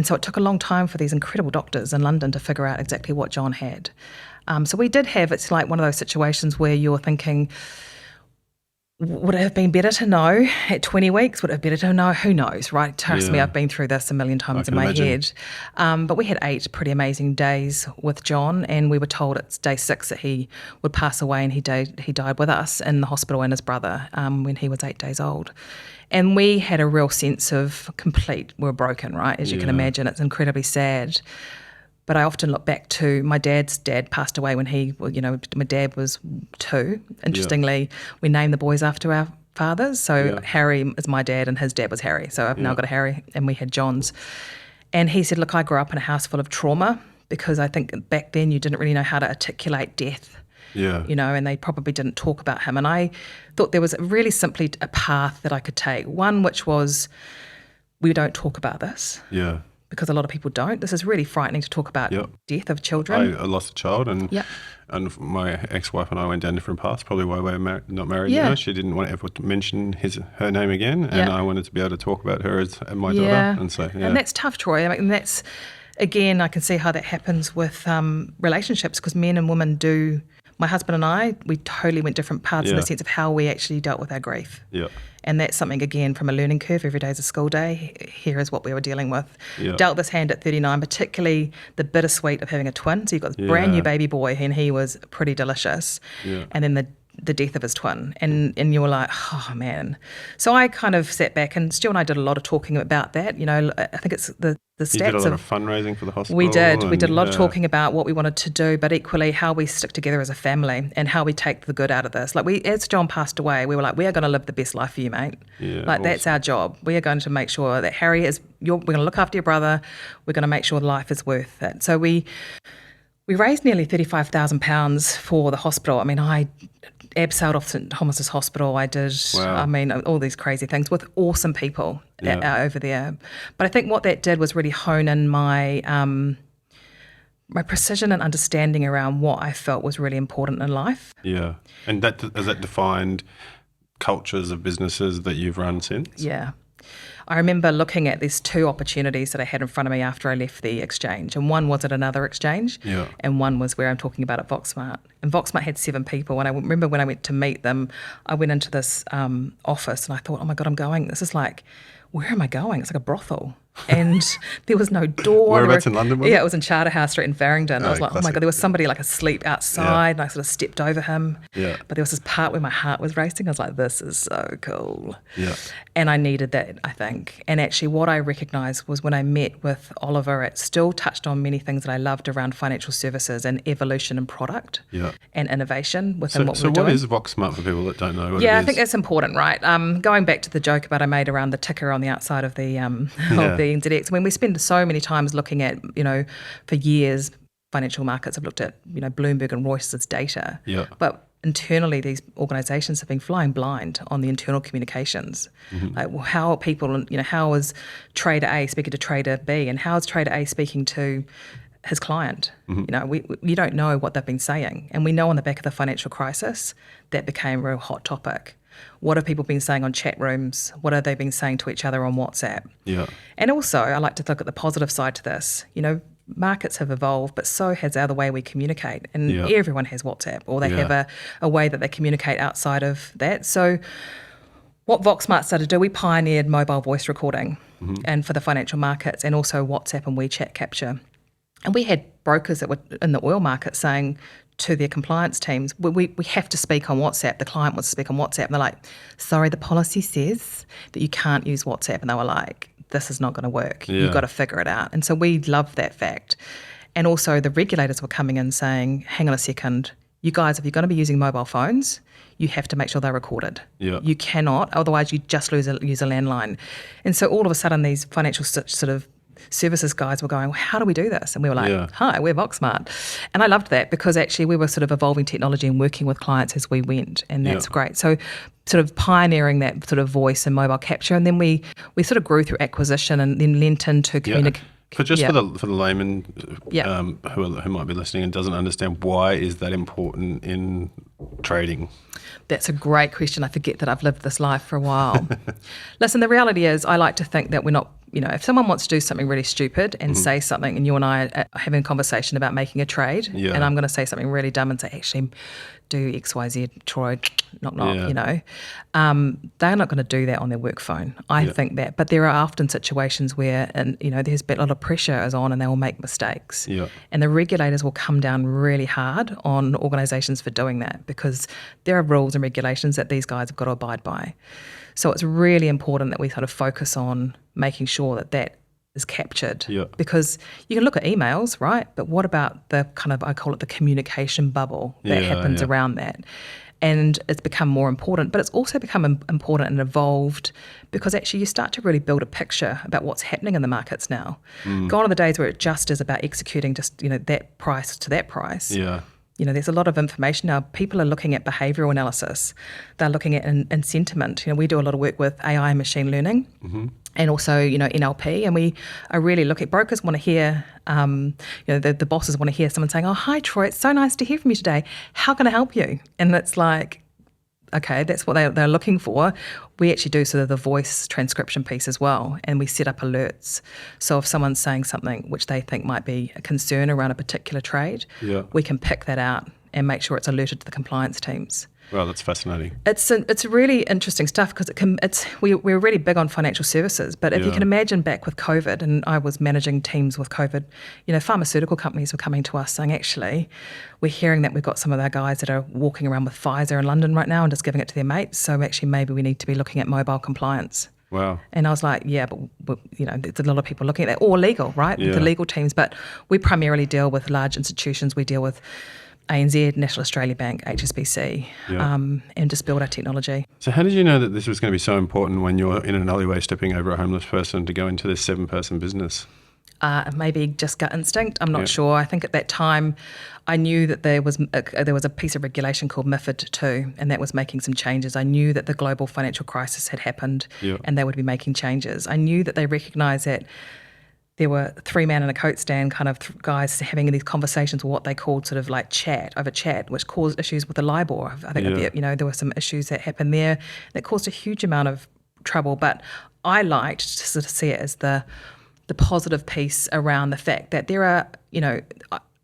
so it took a long time for these incredible doctors in London to figure out exactly what John had. So we did have, it's like one of those situations where you're thinking, would it have been better to know at 20 weeks? Would it have been better to know? Who knows, right? Trust me, I've been through this a million times in my head. But we had 8 pretty amazing days with John, and we were told it's day 6 that he would pass away, and he died with us in the hospital, and his brother when he was 8 days old. And we had a real sense of we're broken, right? As you can imagine, it's incredibly sad. But I often look back to my dad's dad passed away when my dad was 2. Interestingly, we named the boys after our fathers. So Harry is my dad and his dad was Harry. So I've now got a Harry, and we had John's. And he said, look, I grew up in a house full of trauma because I think back then you didn't really know how to articulate death. Yeah. And they probably didn't talk about him. And I thought there was really simply a path that I could take. One, which was, we don't talk about this. Yeah. Because a lot of people don't. This is really frightening to talk about death of children. I lost a child, and my ex-wife and I went down different paths, probably why we're not married now. She didn't want to ever mention her name again, and I wanted to be able to talk about her as my daughter. And so, and that's tough, Troy. I mean, again, I can see how that happens with relationships, because men and women do. My husband and I, we totally went different paths in the sense of how we actually dealt with our grief. Yeah. And that's something, again, from a learning curve. Every day is a school day. Here is what we were dealing with. Yeah. Dealt this hand at 39, particularly the bittersweet of having a twin. So you've got this brand new baby boy, and he was pretty delicious. Yeah. And then the death of his twin. And you were like, oh, man. So I kind of sat back, and Stu and I did a lot of talking about that. You know, I think it's the stats. You did a lot of fundraising for the hospital. We did. We did a lot of talking about what we wanted to do, but equally how we stick together as a family and how we take the good out of this. Like, as John passed away, we were like, we are going to live the best life for you, mate. Yeah, like, that's our job. We are going to make sure that Harry we're going to look after your brother. We're going to make sure life is worth it. So we raised nearly £35,000 for the hospital. I mean, I abseiled off St Thomas's Hospital. I did, I mean, all these crazy things with awesome people over there. But I think what that did was really hone in my precision and understanding around what I felt was really important in life. Yeah. And has that defined cultures of businesses that you've run since? Yeah. I remember looking at these two opportunities that I had in front of me after I left the exchange. And one was at another exchange, and one was where I'm talking about at VoxSmart. And VoxSmart had 7 people. And I remember when I went to meet them, I went into this office and I thought, oh my God, this is like, where am I going? It's like a brothel. And there was no door. Whereabouts in London was it? Yeah, it was in Charterhouse Street in Farringdon. I was like, classic. oh my God, there was somebody like asleep outside, and I sort of stepped over him. Yeah. But there was this part where my heart was racing. I was like, this is so cool. Yeah. And I needed that, I think. And actually what I recognised was when I met with Oliver, it still touched on many things that I loved around financial services and evolution and product and innovation within what we're doing. So what is VoxSmart for people that don't know what it is? Yeah, I think that's important, right? Going back to the joke about I made around the ticker on the outside of the of the NZX. When we spend so many times looking at, for years, financial markets have looked at, Bloomberg and Reuters' data. Yeah. But internally, these organisations have been flying blind on the internal communications. Like, how are people, how is trader A speaking to trader B, and how is trader A speaking to his client? You don't know what they've been saying. And we know on the back of the financial crisis, that became a real hot topic. What have people been saying on chat rooms? What have they been saying to each other on WhatsApp? Yeah. And also, I like to look at the positive side to this. Markets have evolved, but so has the way we communicate. And everyone has WhatsApp, or they have a way that they communicate outside of that. So what VoxSmart started to do, we pioneered mobile voice recording and for the financial markets, and also WhatsApp and WeChat capture. And we had brokers that were in the oil market saying to their compliance teams, we have to speak on WhatsApp. The client wants to speak on WhatsApp. And they're like, sorry, the policy says that you can't use WhatsApp. And they were like, this is not going to work. You've got to figure it out. And so we loved that fact. And also the regulators were coming in saying, hang on a second, you guys, if you're going to be using mobile phones, you have to make sure they're recorded. Yeah. You cannot, otherwise you just use a landline. And so all of a sudden these financial sort of services guys were going, well, how do we do this? And we were like, hi, we're VoxSmart. And I loved that because actually we were sort of evolving technology and working with clients as we went, and that's great. So sort of pioneering that sort of voice and mobile capture, and then we sort of grew through acquisition and then lent into communication. For the layman who might be listening and doesn't understand, why is that important in trading? That's a great question. I forget that I've lived this life for a while. Listen, the reality is I like to think that we're not, if someone wants to do something really stupid and say something, and you and I are having a conversation about making a trade, and I'm going to say something really dumb and say, actually, do X, Y, Z, Troy, knock, they're not going to do that on their work phone. I think that. But there are often situations where, there's a lot of pressure is on and they will make mistakes. Yeah. And the regulators will come down really hard on organisations for doing that because there are rules and regulations that these guys have got to abide by. So it's really important that we sort of focus on making sure that is captured. Yeah. Because you can look at emails, right? But what about the kind of, I call it the communication bubble that happens around that? And it's become more important, but it's also become important and evolved because actually you start to really build a picture about what's happening in the markets now. Gone are the days where it just is about executing just, that price to that price. Yeah. There's a lot of information now. People are looking at behavioural analysis. They're looking at in sentiment. We do a lot of work with AI and machine learning. And also, NLP, and we are really looking. Brokers want to hear, the bosses want to hear someone saying, "Oh, hi, Troy, it's so nice to hear from you today. How can I help you?" And it's like, okay, that's what they're looking for. We actually do sort of the voice transcription piece as well, and we set up alerts. So if someone's saying something which they think might be a concern around a particular trade, we can pick that out and make sure it's alerted to the compliance teams. Well, that's fascinating. It's really interesting stuff because we're really big on financial services. But if you can imagine back with COVID, and I was managing teams with COVID, pharmaceutical companies were coming to us saying, actually, we're hearing that we've got some of our guys that are walking around with Pfizer in London right now and just giving it to their mates. So actually, maybe we need to be looking at mobile compliance. Wow. And I was like, yeah, but there's a lot of people looking at that, or legal, right? The legal teams. But we primarily deal with large institutions. We deal with ANZ, National Australia Bank, HSBC, and just build our technology. So how did you know that this was going to be so important when you're in an alleyway stepping over a homeless person to go into this 7-person business? Maybe just gut instinct. I'm not sure. I think at that time I knew that there was a piece of regulation called MiFID II, and that was making some changes. I knew that the global financial crisis had happened and they would be making changes. I knew that they recognised that there were 3 man in a coat stand kind of guys having these conversations with what they called sort of like chat, which caused issues with the LIBOR. I think there were some issues that happened there that caused a huge amount of trouble. But I liked to sort of see it as the positive piece around the fact that there are,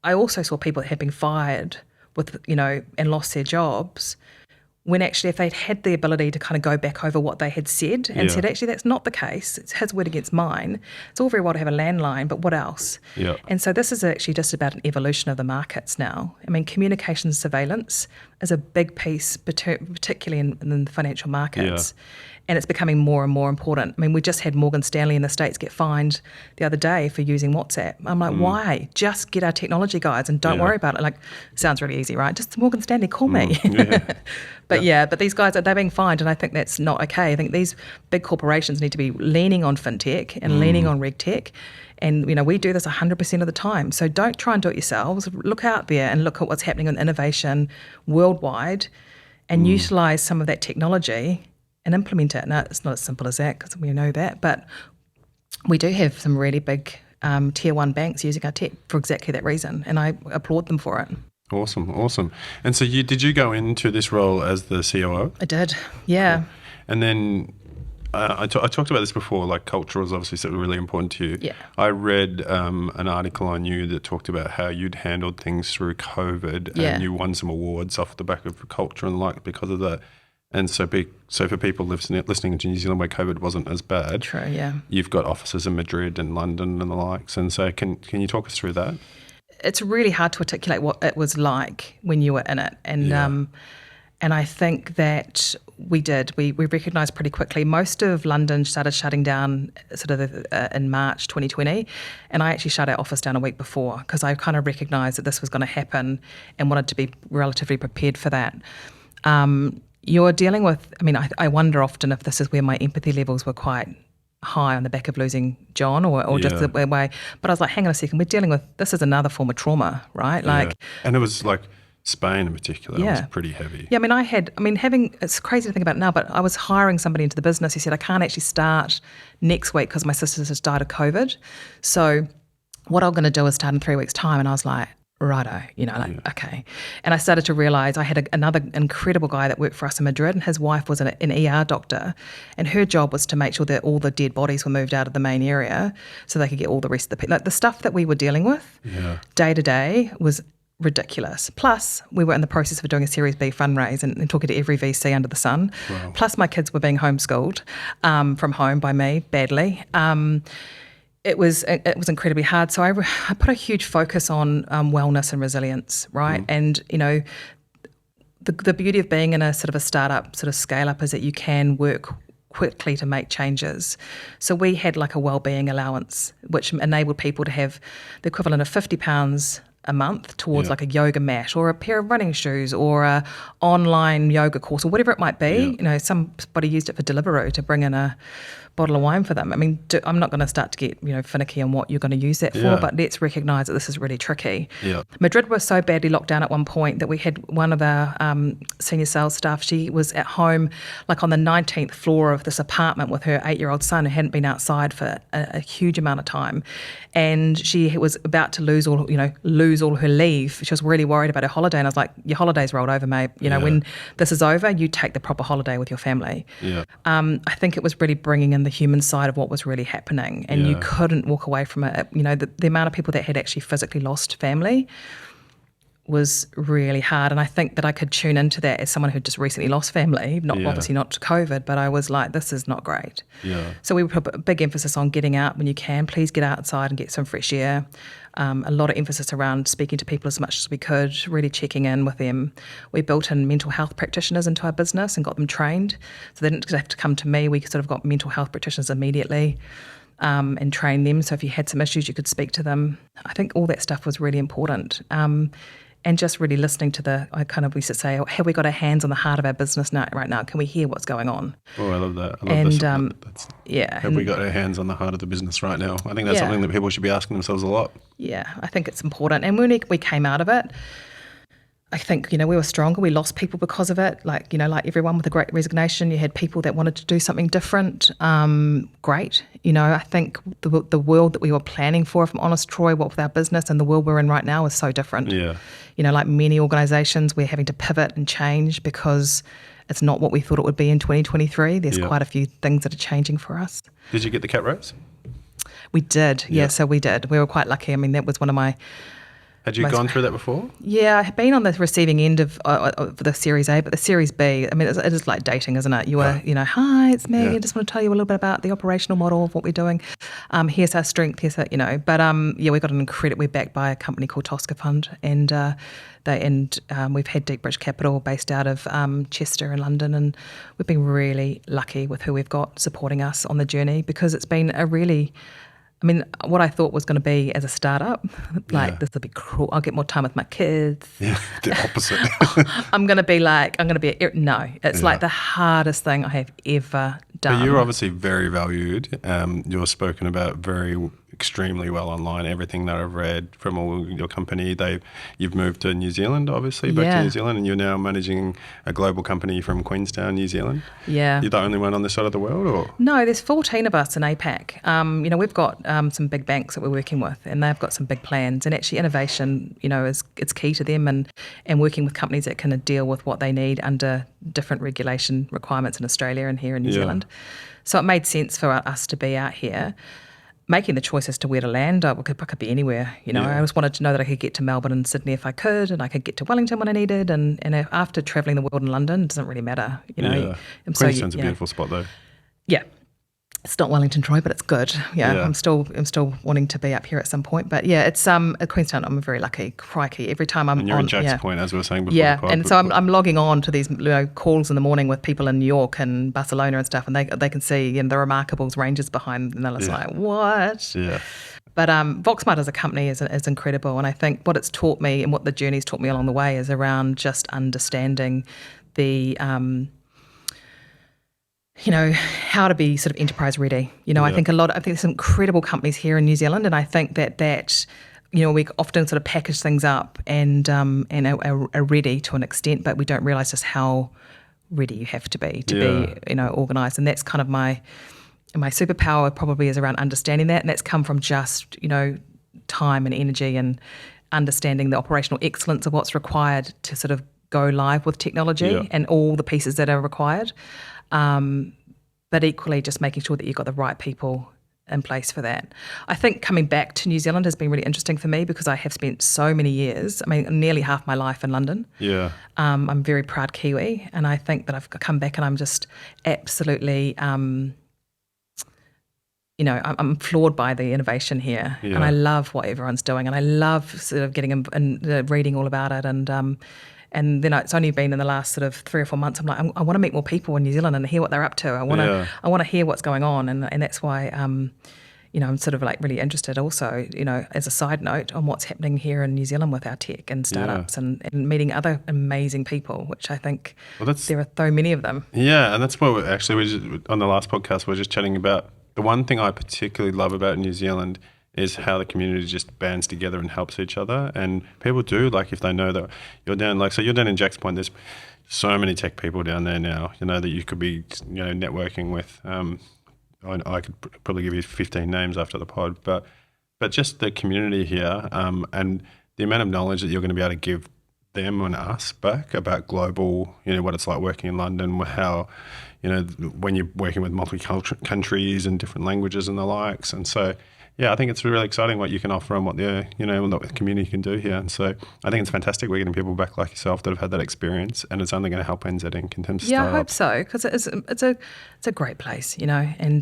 I also saw people that had been fired with, and lost their jobs, when actually if they'd had the ability to kind of go back over what they had said and said, actually, that's not the case. It's his word against mine. It's all very well to have a landline, but what else? Yeah. And so this is actually just about an evolution of the markets now. I mean, communication surveillance is a big piece, particularly in the financial markets. Yeah. And it's becoming more and more important. I mean, we just had Morgan Stanley in the States get fined the other day for using WhatsApp. I'm like, why? Just get our technology guys and don't worry about it. Like, sounds really easy, right? Just Morgan Stanley, call me. But these guys, they're being fined, and I think that's not okay. I think these big corporations need to be leaning on fintech and leaning on regtech. And, we do this 100% of the time. So don't try and do it yourselves. Look out there and look at what's happening in innovation worldwide and utilise some of that technology and implement it. Now, it's not as simple as that because we know that, but we do have some really big tier 1 banks using our tech for exactly that reason, and I applaud them for it. Awesome. And so did you go into this role as the COO? I did, yeah. Cool. And then I talked about this before, like culture is obviously something really important to you. Yeah. I read an article on you that talked about how you'd handled things through COVID and you won some awards off the back of culture and because of that. And so for people listening to New Zealand where COVID wasn't as bad, true, yeah, you've got offices in Madrid and London and the likes. And so can you talk us through that? It's really hard to articulate what it was like when you were in it. And I think that we did. We recognised pretty quickly. Most of London started shutting down sort of in March 2020, and I actually shut our office down a week before because I kind of recognised that this was going to happen and wanted to be relatively prepared for that. You're dealing with, I wonder often if this is where my empathy levels were quite high on the back of losing John or just the way. But I was like, hang on a second, we're dealing with, this is another form of trauma, right? And it was like Spain in particular, it was pretty heavy. Yeah, it's crazy to think about it now, but I was hiring somebody into the business. He said, I can't actually start next week because my sister just died of COVID. So what I'm going to do is start in 3 weeks' time. And I was like, righto, okay. And I started to realise I had another incredible guy that worked for us in Madrid, and his wife was an ER doctor, and her job was to make sure that all the dead bodies were moved out of the main area so they could get all the rest of the people. Like the stuff that we were dealing with day to day was ridiculous. Plus, we were in the process of doing a Series B fundraise and talking to every VC under the sun. Wow. Plus, my kids were being homeschooled from home by me badly. It was incredibly hard. So I put a huge focus on wellness and resilience, right? And, the beauty of being in a sort of a startup, sort of scale up is that you can work quickly to make changes. So we had like a wellbeing allowance, which enabled people to have the equivalent of £50 a month towards like a yoga mat or a pair of running shoes or a online yoga course or whatever it might be. Somebody used it for Deliveroo to bring in a bottle of wine for them. I mean, I'm not going to start to get, finicky on what you're going to use that for, but let's recognise that this is really tricky. Yeah. Madrid was so badly locked down at one point that we had one of our senior sales staff, she was at home like on the 19th floor of this apartment with her 8-year-old son who hadn't been outside for a huge amount of time. And she was about to lose all her leave. She was really worried about her holiday. And I was like, your holiday's rolled over, mate. When this is over, you take the proper holiday with your family. Yeah. I think it was really bringing in the human side of what was really happening. And you couldn't walk away from it. The amount of people that had actually physically lost family was really hard. And I think that I could tune into that as someone who just recently lost family, obviously not to COVID, but I was like, this is not great. Yeah. So we put a big emphasis on getting out when you can. Please get outside and get some fresh air. A lot of emphasis around speaking to people as much as we could, really checking in with them. We built in mental health practitioners into our business and got them trained. So they didn't have to come to me. We sort of got mental health practitioners immediately. And train them. So if you had some issues, you could speak to them. I think all that stuff was really important. And just really listening to we used to say, have we got our hands on the heart of our business right now? Can we hear what's going on? Oh, I love that. Have we got our hands on the heart of the business right now? I think that's something that people should be asking themselves a lot. Yeah, I think it's important. And when we came out of it, I think, we were stronger. We lost people because of it. Like everyone with a great resignation, you had people that wanted to do something different. Great. I think the world that we were planning for, if I'm honest, Troy, what with our business and the world we're in right now is so different. Yeah. Like many organisations, we're having to pivot and change because it's not what we thought it would be in 2023. There's quite a few things that are changing for us. Did you get the cap raise? We did. Yeah, so we did. We were quite lucky. I mean, that was one of my... Had you gone through that before? Yeah, I had been on the receiving end of the Series A, but the Series B, I mean, it is like dating, isn't it? You were, hi, it's me. I just want to tell you a little bit about the operational model of what we're doing. Here's our strength, here's our, But we got an incredible, we're backed by a company called Tosca Fund, and we've had Deep Bridge Capital based out of Chester in London, and we've been really lucky with who we've got supporting us on the journey because it's been what I thought was going to be as a startup, this will be cool. I'll get more time with my kids. Yeah, the opposite. No, it's like the hardest thing I have ever done. But you're obviously very valued. You're spoken about extremely well online. Everything that I've read from all your company, you've moved to New Zealand, obviously, back to New Zealand, and you're now managing a global company from Queenstown, New Zealand. Yeah. You're the only one on this side of the world, or? No, there's 14 of us in APAC. We've got some big banks that we're working with, and they've got some big plans. And actually, innovation, it's key to them, and working with companies that can deal with what they need under different regulation requirements in Australia and here in New Zealand. So it made sense for us to be out here. Making the choice as to where to land, I could be anywhere. I always wanted to know that I could get to Melbourne and Sydney if I could, and I could get to Wellington when I needed. And after travelling the world in London, it doesn't really matter. Queenstown's a beautiful spot, though. Yeah. It's not Wellington, Troy, but it's good. Yeah, I'm still wanting to be up here at some point. But yeah, it's at Queenstown. I'm very lucky. Crikey, every time I'm and you're on, in Jack's Point, as we were saying before. Yeah, and so I'm logging on to these calls in the morning with people in New York and Barcelona and stuff, and they can see the Remarkables ranges behind, and they're just like, what? Yeah. But VoxSmart as a company is incredible, and I think what it's taught me and what the journey's taught me along the way is around just understanding the how to be sort of enterprise ready. I think there's some incredible companies here in New Zealand, and I think that we often sort of package things up and are ready to an extent, but we don't realise just how ready you have to be organised. And that's kind of my superpower probably is around understanding that, and that's come from just time and energy and understanding the operational excellence of what's required to sort of go live with technology and all the pieces that are required. But equally just making sure that you've got the right people in place for that. I think coming back to New Zealand has been really interesting for me because I have spent so many years, nearly half my life in London. Yeah. I'm a very proud Kiwi, and I think that I've come back and I'm just absolutely, I'm floored by the innovation here, and I love what everyone's doing, and I love sort of getting and reading all about it, and then it's only been in the last sort of 3 or 4 months. I'm like, I want to meet more people in New Zealand and hear what they're up to. I want to hear what's going on, and that's why I'm sort of like really interested also, as a side note, on what's happening here in New Zealand with our tech and startups and meeting other amazing people, which I think there are so many of them. Yeah, and that's what on the last podcast, we were just chatting about. The one thing I particularly love about New Zealand is how the community just bands together and helps each other. And people do, like, if they know that you're down in Jack's Point, there's so many tech people down there now, that you could be, networking with. I could probably give you 15 names after the pod, but just the community here and the amount of knowledge that you're going to be able to give them and us back about global, what it's like working in London, how, when you're working with multicultural countries and different languages and the likes. And so, I think it's really exciting what you can offer and what the community can do here. And so I think it's fantastic we're getting people back like yourself that have had that experience, and it's only going to help NZ Inc. in terms of startups. I hope so, because it's a great place, and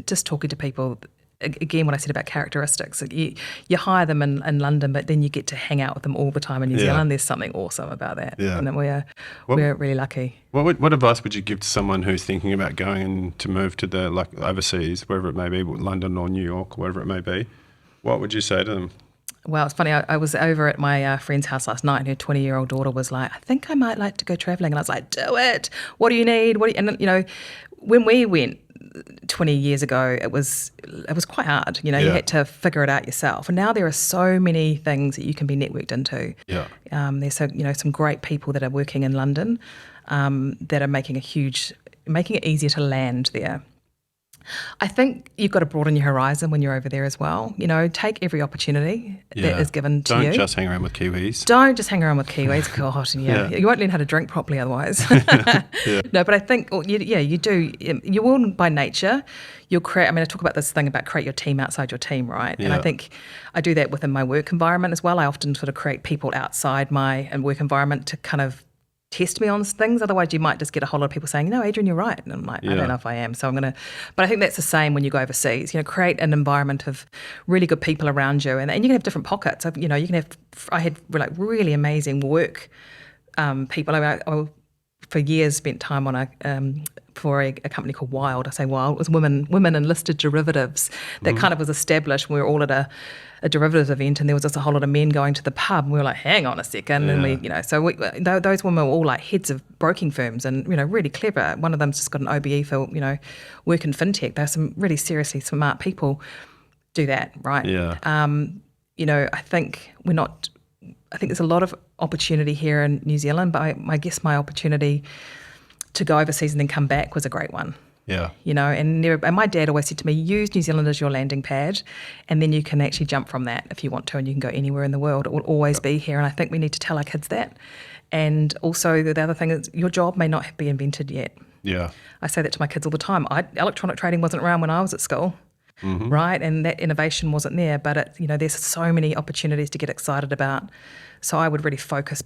just talking to people. Again, what I said about characteristics, you hire them in London, but then you get to hang out with them all the time in New Zealand. There's something awesome about that, and that we're really lucky. What advice would you give to someone who's thinking about going to move to the overseas, wherever it may be, London or New York, wherever it may be? What would you say to them? Well, it's funny. I was over at my friend's house last night, and her 20-year-old daughter was like, "I think I might like to go travelling," and I was like, "Do it! What do you need? And when we went 20 years ago, it was quite hard. You had to figure it out yourself. And now there are so many things that you can be networked into. Yeah. There's some great people that are working in London that are making it easier to land there. I think you've got to broaden your horizon when you're over there as well. Take every opportunity that is given to you. Don't just hang around with Kiwis. Don't just hang around with Kiwis. God, you won't learn how to drink properly otherwise. No, but I think, you do. You will, by nature, you'll create. I mean, I talk about this thing about create your team outside your team, right? Yeah. And I think I do that within my work environment as well. I often sort of create people outside my work environment to kind of test me on things. Otherwise, you might just get a whole lot of people saying, Adrienne, you're right. And I'm like, I don't know if I am. So I'm going to, but I think that's the same when you go overseas. Create an environment of really good people around you. And you can have different pockets. I had really amazing work people. I for years spent time on for a company called Wild. I say Wild. It was women in listed derivatives that kind of was established. We were all at a derivatives event, and there was just a whole lot of men going to the pub, and we were like, hang on a second. And those women were all like heads of broking firms and, really clever. One of them's just got an OBE for, work in fintech. There's some really seriously smart people do that, right? Yeah. I think there's a lot of opportunity here in New Zealand, but I guess my opportunity to go overseas and then come back was a great one. Yeah. And my dad always said to me, use New Zealand as your landing pad, and then you can actually jump from that if you want to, and you can go anywhere in the world. It will always be here, and I think we need to tell our kids that. And also the other thing is your job may not be invented yet. Yeah. I say that to my kids all the time. Electronic trading wasn't around when I was at school. Mm-hmm. Right, and that innovation wasn't there, but there's so many opportunities to get excited about. So I would really focus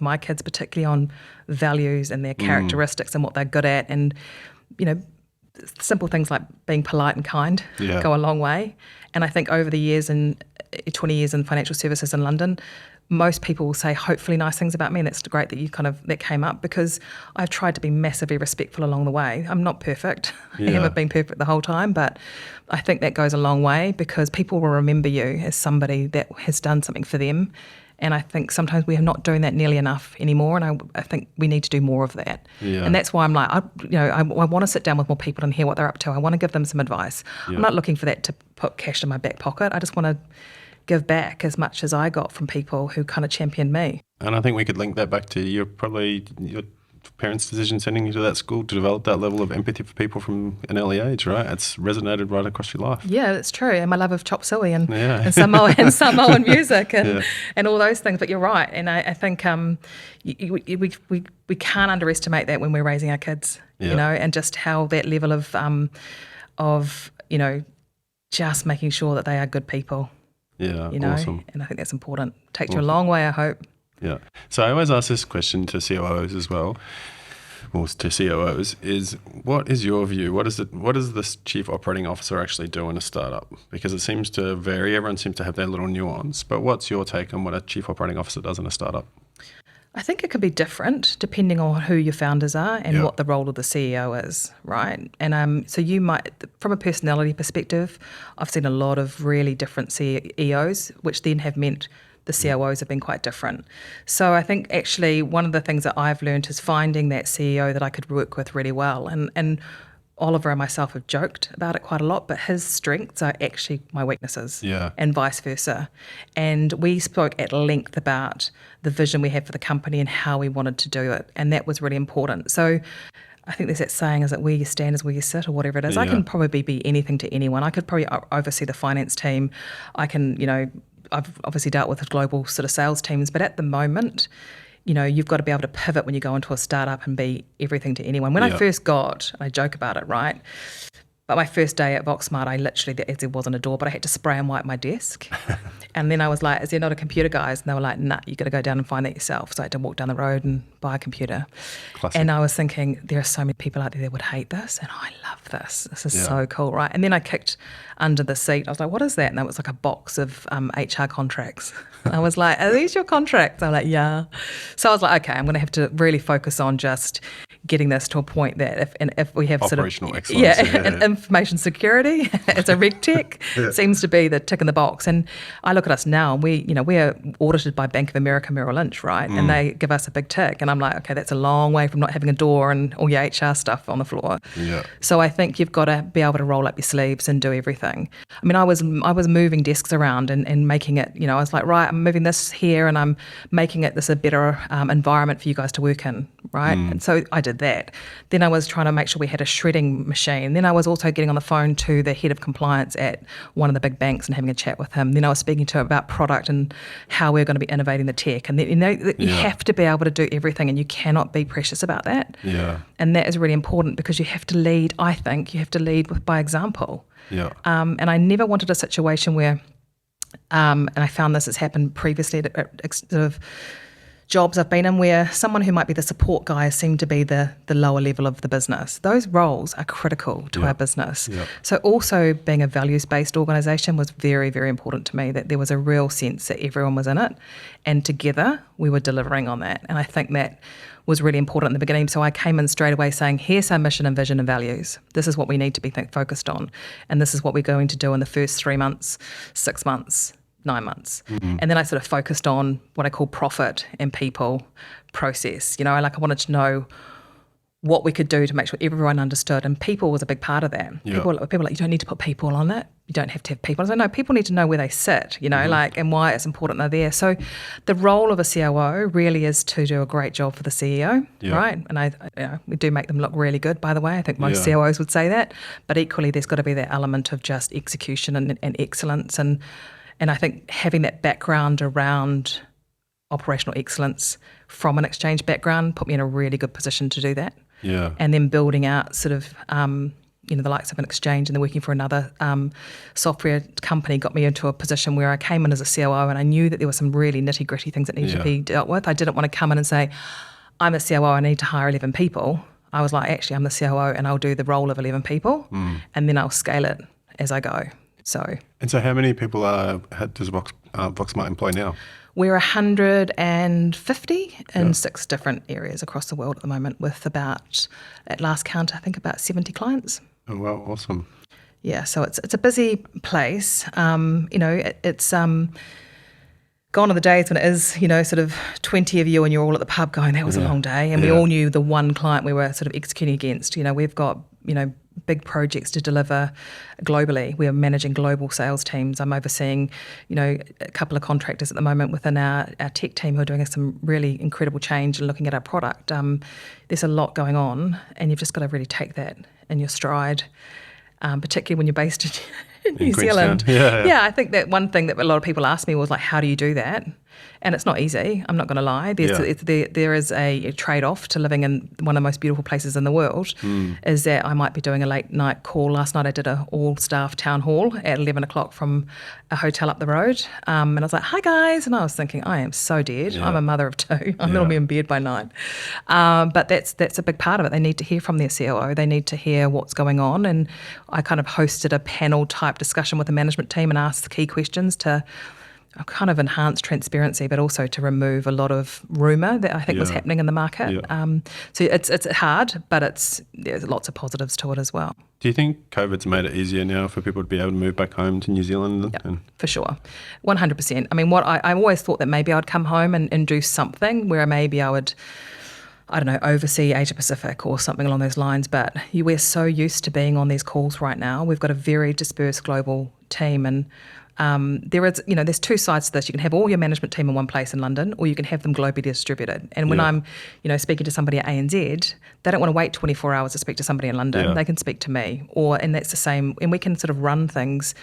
my kids particularly on values and their characteristics and what they're good at, and simple things like being polite and kind go a long way. And I think over the years and 20 years in financial services in London, most people will say hopefully nice things about me, and that's great that that came up, because I've tried to be massively respectful along the way. I'm not perfect. I haven't been perfect the whole time, but I think that goes a long way, because people will remember you as somebody that has done something for them. And I think sometimes we are not doing that nearly enough anymore, and I think we need to do more of that. Yeah. And that's why I'm like, I want to sit down with more people and hear what they're up to. I want to give them some advice. Yeah. I'm not looking for that to put cash in my back pocket. I just want to give back as much as I got from people who kind of championed me. And I think we could link that back to your parents' decision sending you to that school to develop that level of empathy for people from an early age, right? It's resonated right across your life. Yeah, it's true. And my love of chop suey and Samoan music and all those things. But you're right. And I think we can't underestimate that when we're raising our kids, and just how that level of just making sure that they are good people. Yeah, awesome. And I think that's important. Takes you a long way, I hope. Yeah. So I always ask this question to COOs as well, or to COOs, is what is your view? What does the chief operating officer actually do in a startup? Because it seems to vary. Everyone seems to have their little nuance. But what's your take on what a chief operating officer does in a startup? I think it could be different depending on who your founders are and what the role of the CEO is, right? And so you might, from a personality perspective, I've seen a lot of really different CEOs, which then have meant the COOs have been quite different. So I think actually one of the things that I've learned is finding that CEO that I could work with really well. And Oliver and myself have joked about it quite a lot, but his strengths are actually my weaknesses, and vice versa. And we spoke at length about the vision we had for the company and how we wanted to do it, and that was really important. So I think there's that saying, is that where you stand is where you sit, or whatever it is. I can probably be anything to anyone. I could probably oversee the finance team. I can, I've obviously dealt with global sort of sales teams, but at the moment, you've got to be able to pivot when you go into a startup and be everything to anyone. When I first I joke about it, right? But my first day at VoxSmart, I literally, there wasn't a door, but I had to spray and wipe my desk. And then I was like, is there not a computer, guys? And they were like, nah, you got to go down and find that yourself. So I had to walk down the road and buy a computer. Classic. And I was thinking, there are so many people out there that would hate this. And I love this. This is so cool, right? And then I kicked under the seat. I was like, what is that? And it was like a box of HR contracts. I was like, are these your contracts? They're like, yeah. So I was like, okay, I'm going to have to really focus on just getting this to a point that if we have operational excellence, and information security as a reg tech seems to be the tick in the box. And I look at us now, and we are audited by Bank of America Merrill Lynch, right? And they give us a big tick, and I'm like, okay, that's a long way from not having a door and all your HR stuff on the floor. So I think you've got to be able to roll up your sleeves and do everything. I mean, I was moving desks around and making it, I was like, right, I'm moving this here and I'm making it this a better environment for you guys to work in, right? And so I did that. Then I was trying to make sure we had a shredding machine. Then I was also getting on the phone to the head of compliance at one of the big banks and having a chat with him. Then I was speaking to him about product and how we're going to be innovating the tech. And then, you have to be able to do everything, and you cannot be precious about that. And that is really important, because you have to lead, I think, by example. And I never wanted a situation where, and I found this has happened previously at sort of jobs I've been in, where someone who might be the support guy seemed to be the lower level of the business. Those roles are critical to our business. So also being a values-based organisation was very, very important to me, that there was a real sense that everyone was in it, and together we were delivering on that. And I think that was really important in the beginning. So I came in straight away saying, here's our mission and vision and values. This is what we need to be focused on. And this is what we're going to do in the first 3 months, 6 months, 9 months. And then I sort of focused on what I call profit and people process. I wanted to know what we could do to make sure everyone understood, and people was a big part of that. People were like, you don't need to put people on it. You don't have to have people. I was like, no, people need to know where they sit, and why it's important they're there. So the role of a COO really is to do a great job for the CEO, right? And we do make them look really good, by the way. I think most COOs would say that. But equally, there's got to be that element of just execution and excellence. And I think having that background around operational excellence from an exchange background put me in a really good position to do that. And then building out sort of, the likes of an exchange and then working for another software company got me into a position where I came in as a COO, and I knew that there were some really nitty-gritty things that needed to be dealt with. I didn't want to come in and say, I'm a COO, I need to hire 11 people. I was like, actually, I'm the COO and I'll do the role of 11 people and then I'll scale it as I go. So how many people does VoxSmart employ now? We're 150 in 6 different areas across the world at the moment, with about, at last count, I think about 70 clients. Oh, wow, awesome. Yeah, so it's a busy place. It's gone are the days when it is, sort of 20 of you and you're all at the pub going, that was a long day. And we all knew the one client we were sort of executing against. We've got, big projects to deliver globally. We're managing global sales teams. I'm overseeing, a couple of contractors at the moment within our tech team who are doing some really incredible change and looking at our product. There's a lot going on, and you've just got to really take that in your stride, particularly when you're based in New Zealand. I think that one thing that a lot of people ask me was like, how do you do that? And it's not easy, I'm not going to lie. There is a trade-off to living in one of the most beautiful places in the world, is that I might be doing a late night call. Last night I did an all-staff town hall at 11 o'clock from a hotel up the road. And I was like, hi guys. And I was thinking, I am so dead. I'm a mother of 2. I'm going to be in bed by 9. But that's a big part of it. They need to hear from their COO. They need to hear what's going on. And I kind of hosted a panel type discussion with the management team and asked the key questions to kind of enhance transparency, but also to remove a lot of rumour that I think was happening in the market. So it's hard, but there's lots of positives to it as well. Do you think COVID's made it easier now for people to be able to move back home to New Zealand? Yeah, for sure. 100%. I mean, I always thought that maybe I'd come home and do something where maybe I would, I don't know, oversee Asia Pacific or something along those lines. But we're so used to being on these calls right now. We've got a very dispersed global team, and there's two sides to this. You can have all your management team in one place in London, or you can have them globally distributed. And when I'm, speaking to somebody at ANZ, they don't want to wait 24 hours to speak to somebody in London. Yeah. They can speak to me, and that's the same. And we can sort of run things.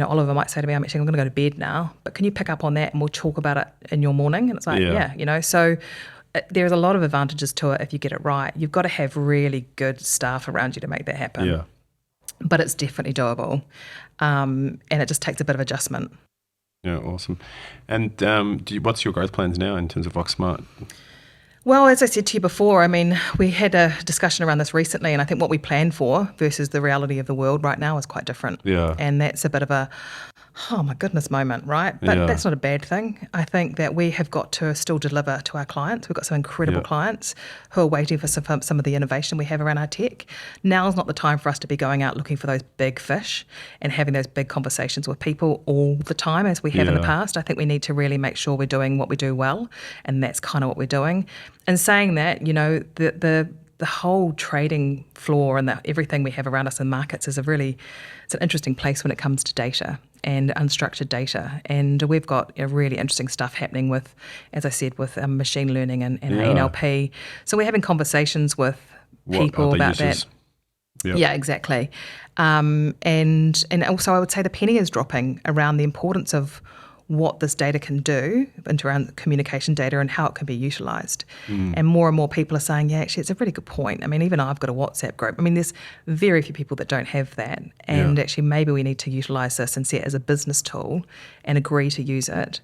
Oliver might say to me, I'm going to go to bed now, but can you pick up on that and we'll talk about it in your morning? And it's like, so there's a lot of advantages to it if you get it right. You've got to have really good staff around you to make that happen. Yeah. But it's definitely doable. And it just takes a bit of adjustment. Yeah, awesome. And what's your growth plans now in terms of VoxSmart? Well, as I said to you before, I mean, we had a discussion around this recently, and I think what we planned for versus the reality of the world right now is quite different. Yeah. And that's a bit of a, oh my goodness moment, right? But that's not a bad thing. I think that we have got to still deliver to our clients. We've got some incredible clients who are waiting for some of the innovation we have around our tech. Now's not the time for us to be going out looking for those big fish and having those big conversations with people all the time as we have in the past. I think we need to really make sure we're doing what we do well, and that's kind of what we're doing. And saying that, the whole trading floor and everything we have around us in markets is it's an interesting place when it comes to data and unstructured data. And we've got really interesting stuff happening with, as I said, with machine learning and NLP. So we're having conversations with people about that. Yep. Yeah, exactly. And also I would say the penny is dropping around the importance of what this data can do and around communication data and how it can be utilised. And more people are saying, yeah, actually, it's a really good point. I mean, even I've got a WhatsApp group. I mean, there's very few people that don't have that. And actually, maybe we need to utilise this and see it as a business tool and agree to use it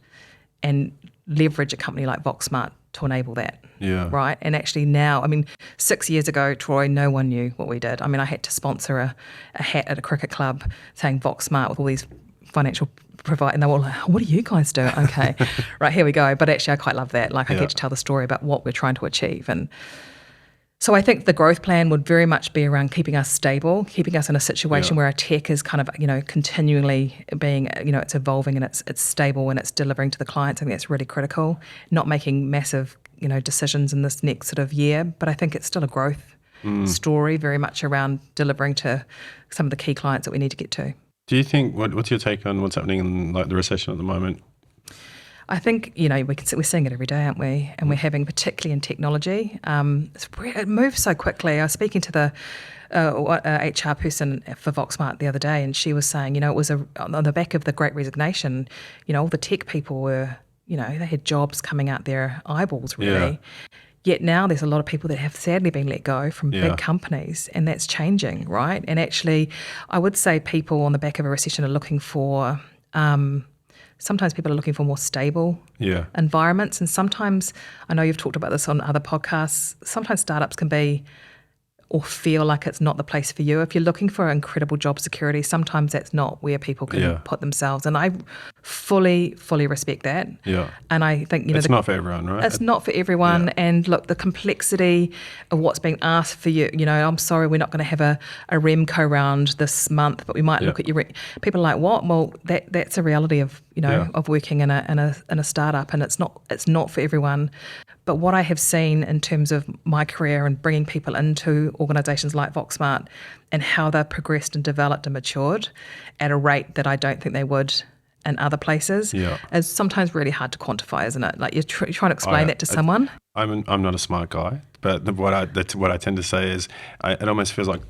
and leverage a company like VoxSmart to enable that. Yeah. Right? And actually now, I mean, 6 years ago, Troy, no one knew what we did. I mean, I had to sponsor a hat at a cricket club saying VoxSmart with all these financial provide, and they were all like, what do you guys do? Okay, right, here we go. But actually I quite love that. Like I get to tell the story about what we're trying to achieve. And so I think the growth plan would very much be around keeping us stable, keeping us in a situation where our tech is kind of, continually being, it's evolving and it's stable and it's delivering to the clients. I think that's really critical. Not making massive, decisions in this next sort of year, but I think it's still a growth story, very much around delivering to some of the key clients that we need to get to. Do you think, what's your take on what's happening in the recession at the moment? I think, we're seeing it every day, aren't we? And we're having, particularly in technology, it moves so quickly. I was speaking to the HR person for VoxSmart the other day, and she was saying, it was on the back of the Great Resignation, all the tech people were, they had jobs coming out their eyeballs, really. Yeah. Yet now there's a lot of people that have sadly been let go from big companies, and that's changing, right? And actually, I would say people on the back of a recession are looking for, sometimes people are looking for more stable environments. And sometimes, I know you've talked about this on other podcasts, sometimes startups can be or feel like it's not the place for you. If you're looking for incredible job security, sometimes that's not where people can put themselves. And I fully respect that. Yeah. And I think, it's not for everyone, right? It's not for everyone. Yeah. And look, the complexity of what's being asked for you, I'm sorry, we're not going to have a Remco round this month, but we might look at your, people are like, what? Well, that's a reality of, of working in a startup, and it's not for everyone. But what I have seen in terms of my career and bringing people into organisations like VoxSmart and how they've progressed and developed and matured at a rate that I don't think they would in other places is sometimes really hard to quantify, isn't it? Like you're trying to explain that to someone. I'm not a smart guy, but what I tend to say is it almost feels like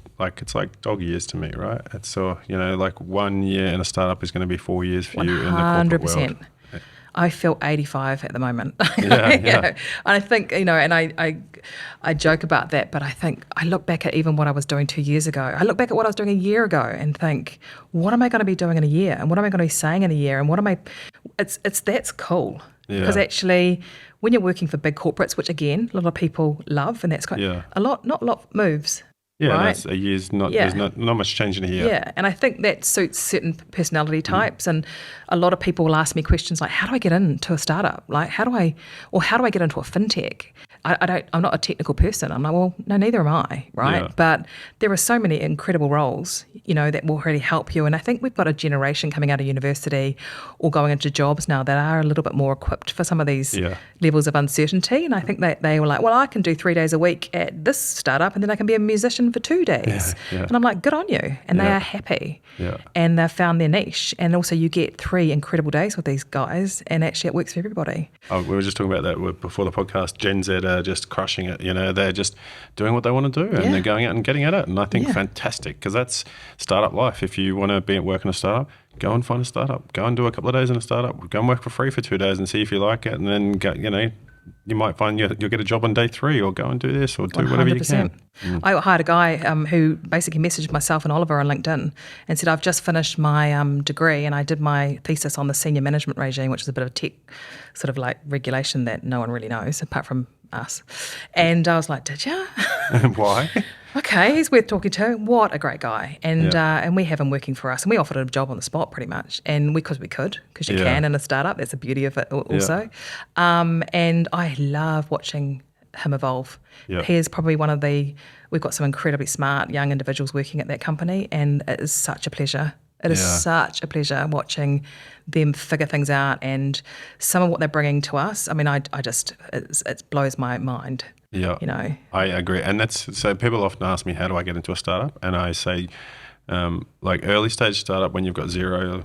it's like dog years to me, right? It's so like 1 year in a startup is going to be 4 years for you in the corporate world. I feel 85 at the moment. And I think, and I joke about that, but I think I look back at even what I was doing 2 years ago. I look back at what I was doing a year ago and think, what am I going to be doing in a year? And what am I going to be saying in a year? And that's cool. Because actually, when you're working for big corporates, which again, a lot of people love, and that's quite not a lot moves. Yeah, right? that's a year's not. Yeah. There's not much change in a year. Yeah, and I think that suits certain personality types. And a lot of people will ask me questions like, "How do I get into a startup? Like, how do I get into a fintech?" I'm not a technical person. I'm like, well, no, neither am I, right? Yeah. But there are so many incredible roles, that will really help you. And I think we've got a generation coming out of university or going into jobs now that are a little bit more equipped for some of these levels of uncertainty. And I think that they were like, well, I can do 3 days a week at this startup and then I can be a musician for 2 days. Yeah. And I'm like, good on you. And they are happy. Yeah. And they've found their niche. And also you get 3 incredible days with these guys and actually it works for everybody. Oh, we were just talking about that before the podcast. Gen Z are just crushing it. They're just doing what they want to do and they're going out and getting at it. And I think fantastic, because that's startup life. If you want to work in a startup, go and find a startup. Go and do a couple of days in a startup. Go and work for free for 2 days and see if you like it. And then go, you might find you'll get a job on day 3, or go and do this, or do 100%. Whatever you can. I hired a guy who basically messaged myself and Oliver on LinkedIn and said, I've just finished my degree and I did my thesis on the senior management regime, which is a bit of a tech sort of like regulation that no one really knows apart from us. And I was like, did you? Why? Okay, he's worth talking to. What a great guy. And we have him working for us. And we offered him a job on the spot pretty much. And because you can in a startup. That's the beauty of it also. And I love watching him evolve. Yeah. He is probably we've got some incredibly smart young individuals working at that company. And it is such a pleasure. It is such a pleasure watching them figure things out, and some of what they're bringing to us. I mean, it blows my mind. Yeah, I agree. And so people often ask me, how do I get into a startup? And I say, like early stage startup, when you've got zero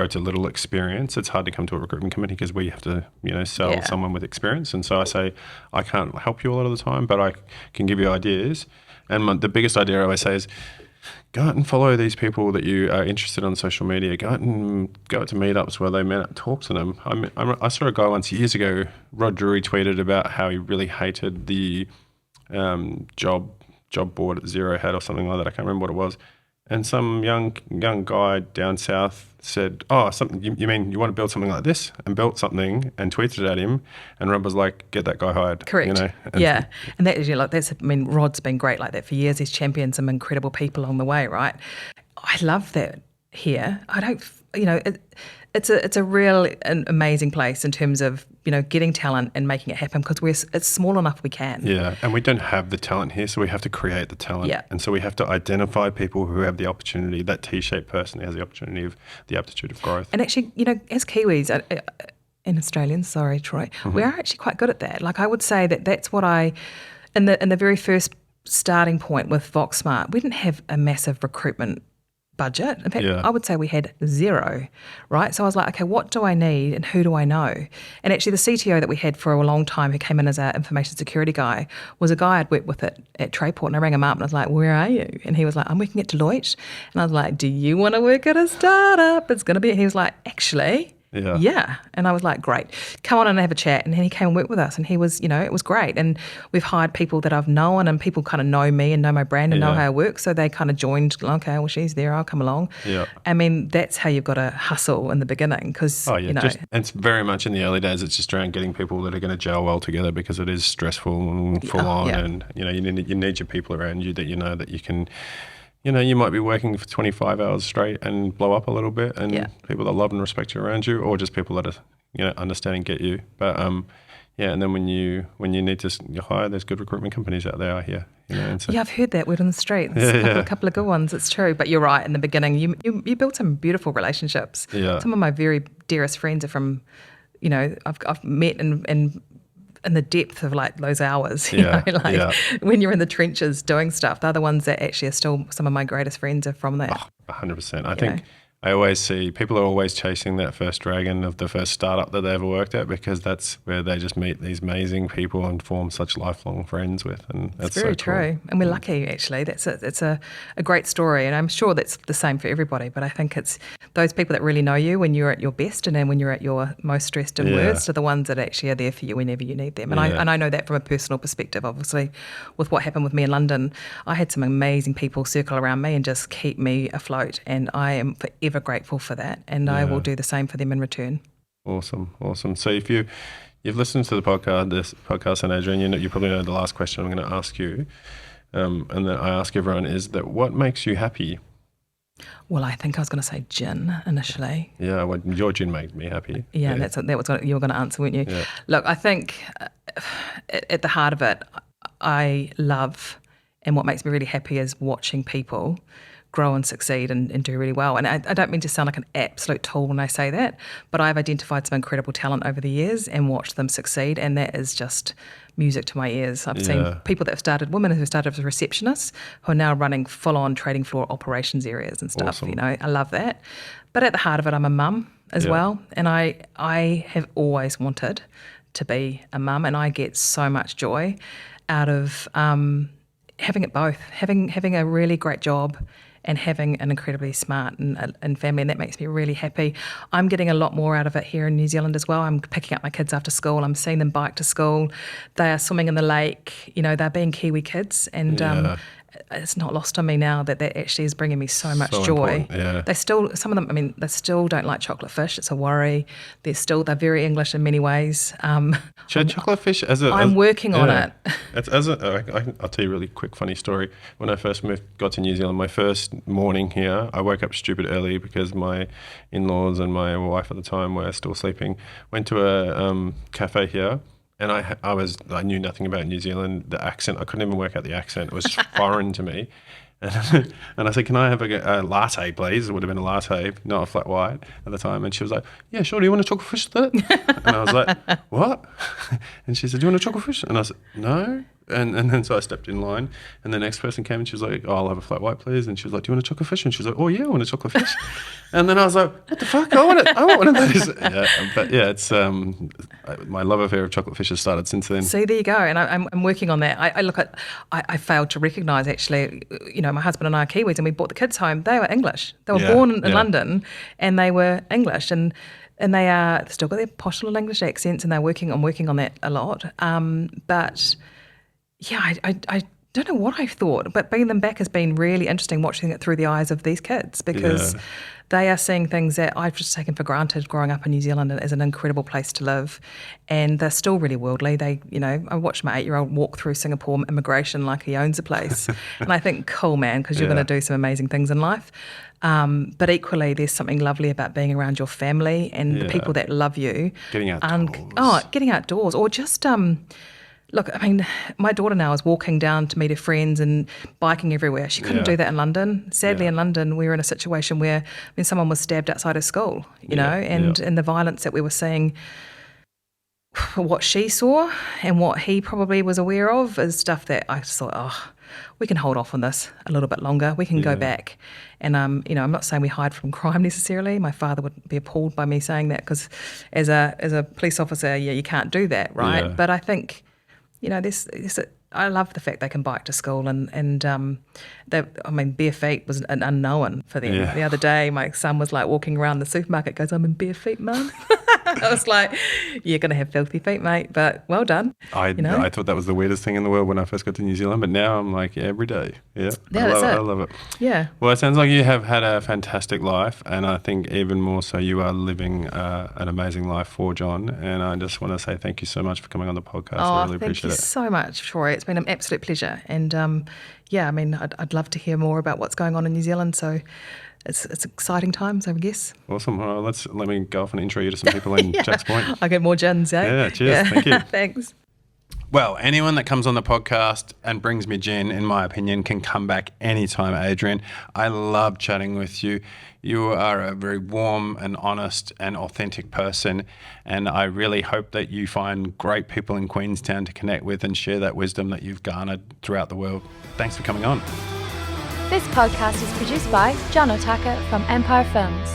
to little experience, it's hard to come to a recruitment company because we have to, sell someone with experience. And so I say, I can't help you a lot of the time, but I can give you ideas. And the biggest idea I always say is, go out and follow these people that you are interested in on social media. Go out to meetups where they met, talk to them. I saw a guy once years ago, Rod Drury, tweeted about how he really hated the job board at Zero had or something like that. I can't remember what it was. And some young guy down south said, "Oh, something. You mean you want to build something like this?" And built something and tweeted it at him. And Rob was like, "Get that guy hired." Correct. And that is, Rod's been great like that for years. He's championed some incredible people along the way, right? I love that here. I don't, it's a real amazing place in terms of getting talent and making it happen, because it's small enough we can. Yeah, and we don't have the talent here, so we have to create the talent. Yeah. And so we have to identify people who have the opportunity, that T-shaped person who has the opportunity of the aptitude of growth. And actually, as Kiwis and Australians, sorry, Troy, we are actually quite good at that. Like I would say that's what in the very first starting point with VoxSmart, we didn't have a massive recruitment budget. In fact, I would say we had 0, right? So I was like, okay, what do I need and who do I know? And actually the CTO that we had for a long time, who came in as our information security guy, was a guy I'd worked with at Trayport, and I rang him up and I was like, where are you? And he was like, I'm working at Deloitte. And I was like, do you want to work at a startup? It's going to be, he was like, actually, yeah. And I was like, great, come on and have a chat. And then he came and worked with us, and he was, it was great. And we've hired people that I've known, and people kind of know me and know my brand and know how I work. So they kind of joined, okay, well, she's there, I'll come along. Yeah. I mean, that's how you've got to hustle in the beginning, because, and it's very much in the early days, it's just around getting people that are going to gel well together, because it is stressful and full on. And, you need your people around you that that you can... you might be working for 25 hours straight and blow up a little bit, and people that love and respect you around you, or just people that are, understand and get you. But and then when you need to hire, there's good recruitment companies out there, I hear. I've heard that word on the street. There's a couple of good ones. It's true. But you're right. In the beginning, you built some beautiful relationships. Yeah. Some of my very dearest friends are from, I've met in the depth of like those hours, when you're in the trenches doing stuff. They're the ones that actually are still some of my greatest friends are from that. 100%. I think I always see people are always chasing that first dragon of the first startup that they ever worked at, because that's where they just meet these amazing people and form such lifelong friends with. And that's very true. Cool. And we're lucky, actually. It's a great story, and I'm sure that's the same for everybody. But I think it's those people that really know you when you're at your best, and then when you're at your most stressed and worst, are the ones that actually are there for you whenever you need them. And I know that from a personal perspective. Obviously, with what happened with me in London, I had some amazing people circle around me and just keep me afloat, and I am forever grateful for that, and I will do the same for them in return. Awesome. So if you've listened to this podcast, and Adrienne, you probably know the last question I'm going to ask you. And then I ask everyone is that what makes you happy? Well, I think I was going to say gin initially. Yeah, well, your gin made me happy. Yeah, that was what you were going to answer, weren't you? Yeah. Look, I think at the heart of it, I love, and what makes me really happy is watching people grow and succeed and do really well. And I don't mean to sound like an absolute tool when I say that, but I've identified some incredible talent over the years and watched them succeed, and that is just music to my ears. I've seen people that have started, women who started as receptionists who are now running full-on trading floor operations areas and stuff. Awesome. I love that. But at the heart of it, I'm a mum as well, and I have always wanted to be a mum, and I get so much joy out of having it both, having a really great job and having an incredibly smart and family, and that makes me really happy. I'm getting a lot more out of it here in New Zealand as well. I'm picking up my kids after school. I'm seeing them bike to school. They are swimming in the lake. They're being Kiwi kids, and it's not lost on me now that actually is bringing me so much joy. Yeah. They still, some of them, they still don't like chocolate fish. It's a worry. They're very English in many ways. Chocolate fish I'm working on it. I'll tell you a really quick funny story. When I first got to New Zealand, my first morning here, I woke up stupid early because my in-laws and my wife at the time were still sleeping. Went to a cafe here. And I knew nothing about New Zealand. The accent, I couldn't even work out the accent. It was foreign to me. And I said, can I have a latte, please? It would have been a latte, not a flat white at the time. And she was like, yeah, sure. Do you want a chocolate fish with it? And I was like, what? And she said, do you want a chocolate fish? And I said, no. And then so I stepped in line, and the next person came and she was like, oh, I'll have a flat white, please. And she was like, do you want a chocolate fish? And she was like, oh yeah, I want a chocolate fish. And then I was like, what the fuck? I want one of those. It's my love affair of chocolate fish has started since then. See, there you go. And I'm working on that. I failed to recognise actually, my husband and I are Kiwis, and we brought the kids home. They were English. They were born in London, and they were English, and they are still got their posh little English accents, and they're working on that a lot. But yeah, I don't know what I thought, but bringing them back has been really interesting, watching it through the eyes of these kids, because they are seeing things that I've just taken for granted growing up in New Zealand as an incredible place to live, and they're still really worldly. I watched my 8-year-old walk through Singapore immigration like he owns a place, and I think, cool, man, because you're going to do some amazing things in life. But equally, there's something lovely about being around your family and the people that love you. Getting outdoors. Getting outdoors, or just look, I mean, my daughter now is walking down to meet her friends and biking everywhere. She couldn't do that in London. Sadly, in London, we were in a situation where someone was stabbed outside her school, and the violence that we were seeing, what she saw and what he probably was aware of is stuff that I just thought, we can hold off on this a little bit longer. We can go back. And, I'm not saying we hide from crime necessarily. My father would be appalled by me saying that, because as a police officer, you can't do that, right? Yeah. But I think, I love the fact they can bike to school, and bare feet was an unknown for them. Yeah. The other day, my son was like walking around the supermarket, goes, I'm in bare feet, Mum. I was like, you're going to have filthy feet, mate, but well done. I thought that was the weirdest thing in the world when I first got to New Zealand, but now I'm like, every day. Yeah, I love it. Yeah. Well, it sounds like you have had a fantastic life, and I think even more so you are living an amazing life for John, and I just want to say thank you so much for coming on the podcast. I really appreciate it. Thank you so much, Troy. It's been an absolute pleasure, and I'd love to hear more about what's going on in New Zealand, so it's exciting times, I guess. Awesome. Well, let me go off and intro you to some people in Jack's Point. I'll get more gins, eh? Yeah, cheers. Thank you. Thanks. Well, anyone that comes on the podcast and brings me gin, in my opinion, can come back anytime, Adrienne. I love chatting with you. You are a very warm and honest and authentic person, and I really hope that you find great people in Queenstown to connect with and share that wisdom that you've garnered throughout the world. Thanks for coming on. This podcast is produced by John Otaka from Empire Films.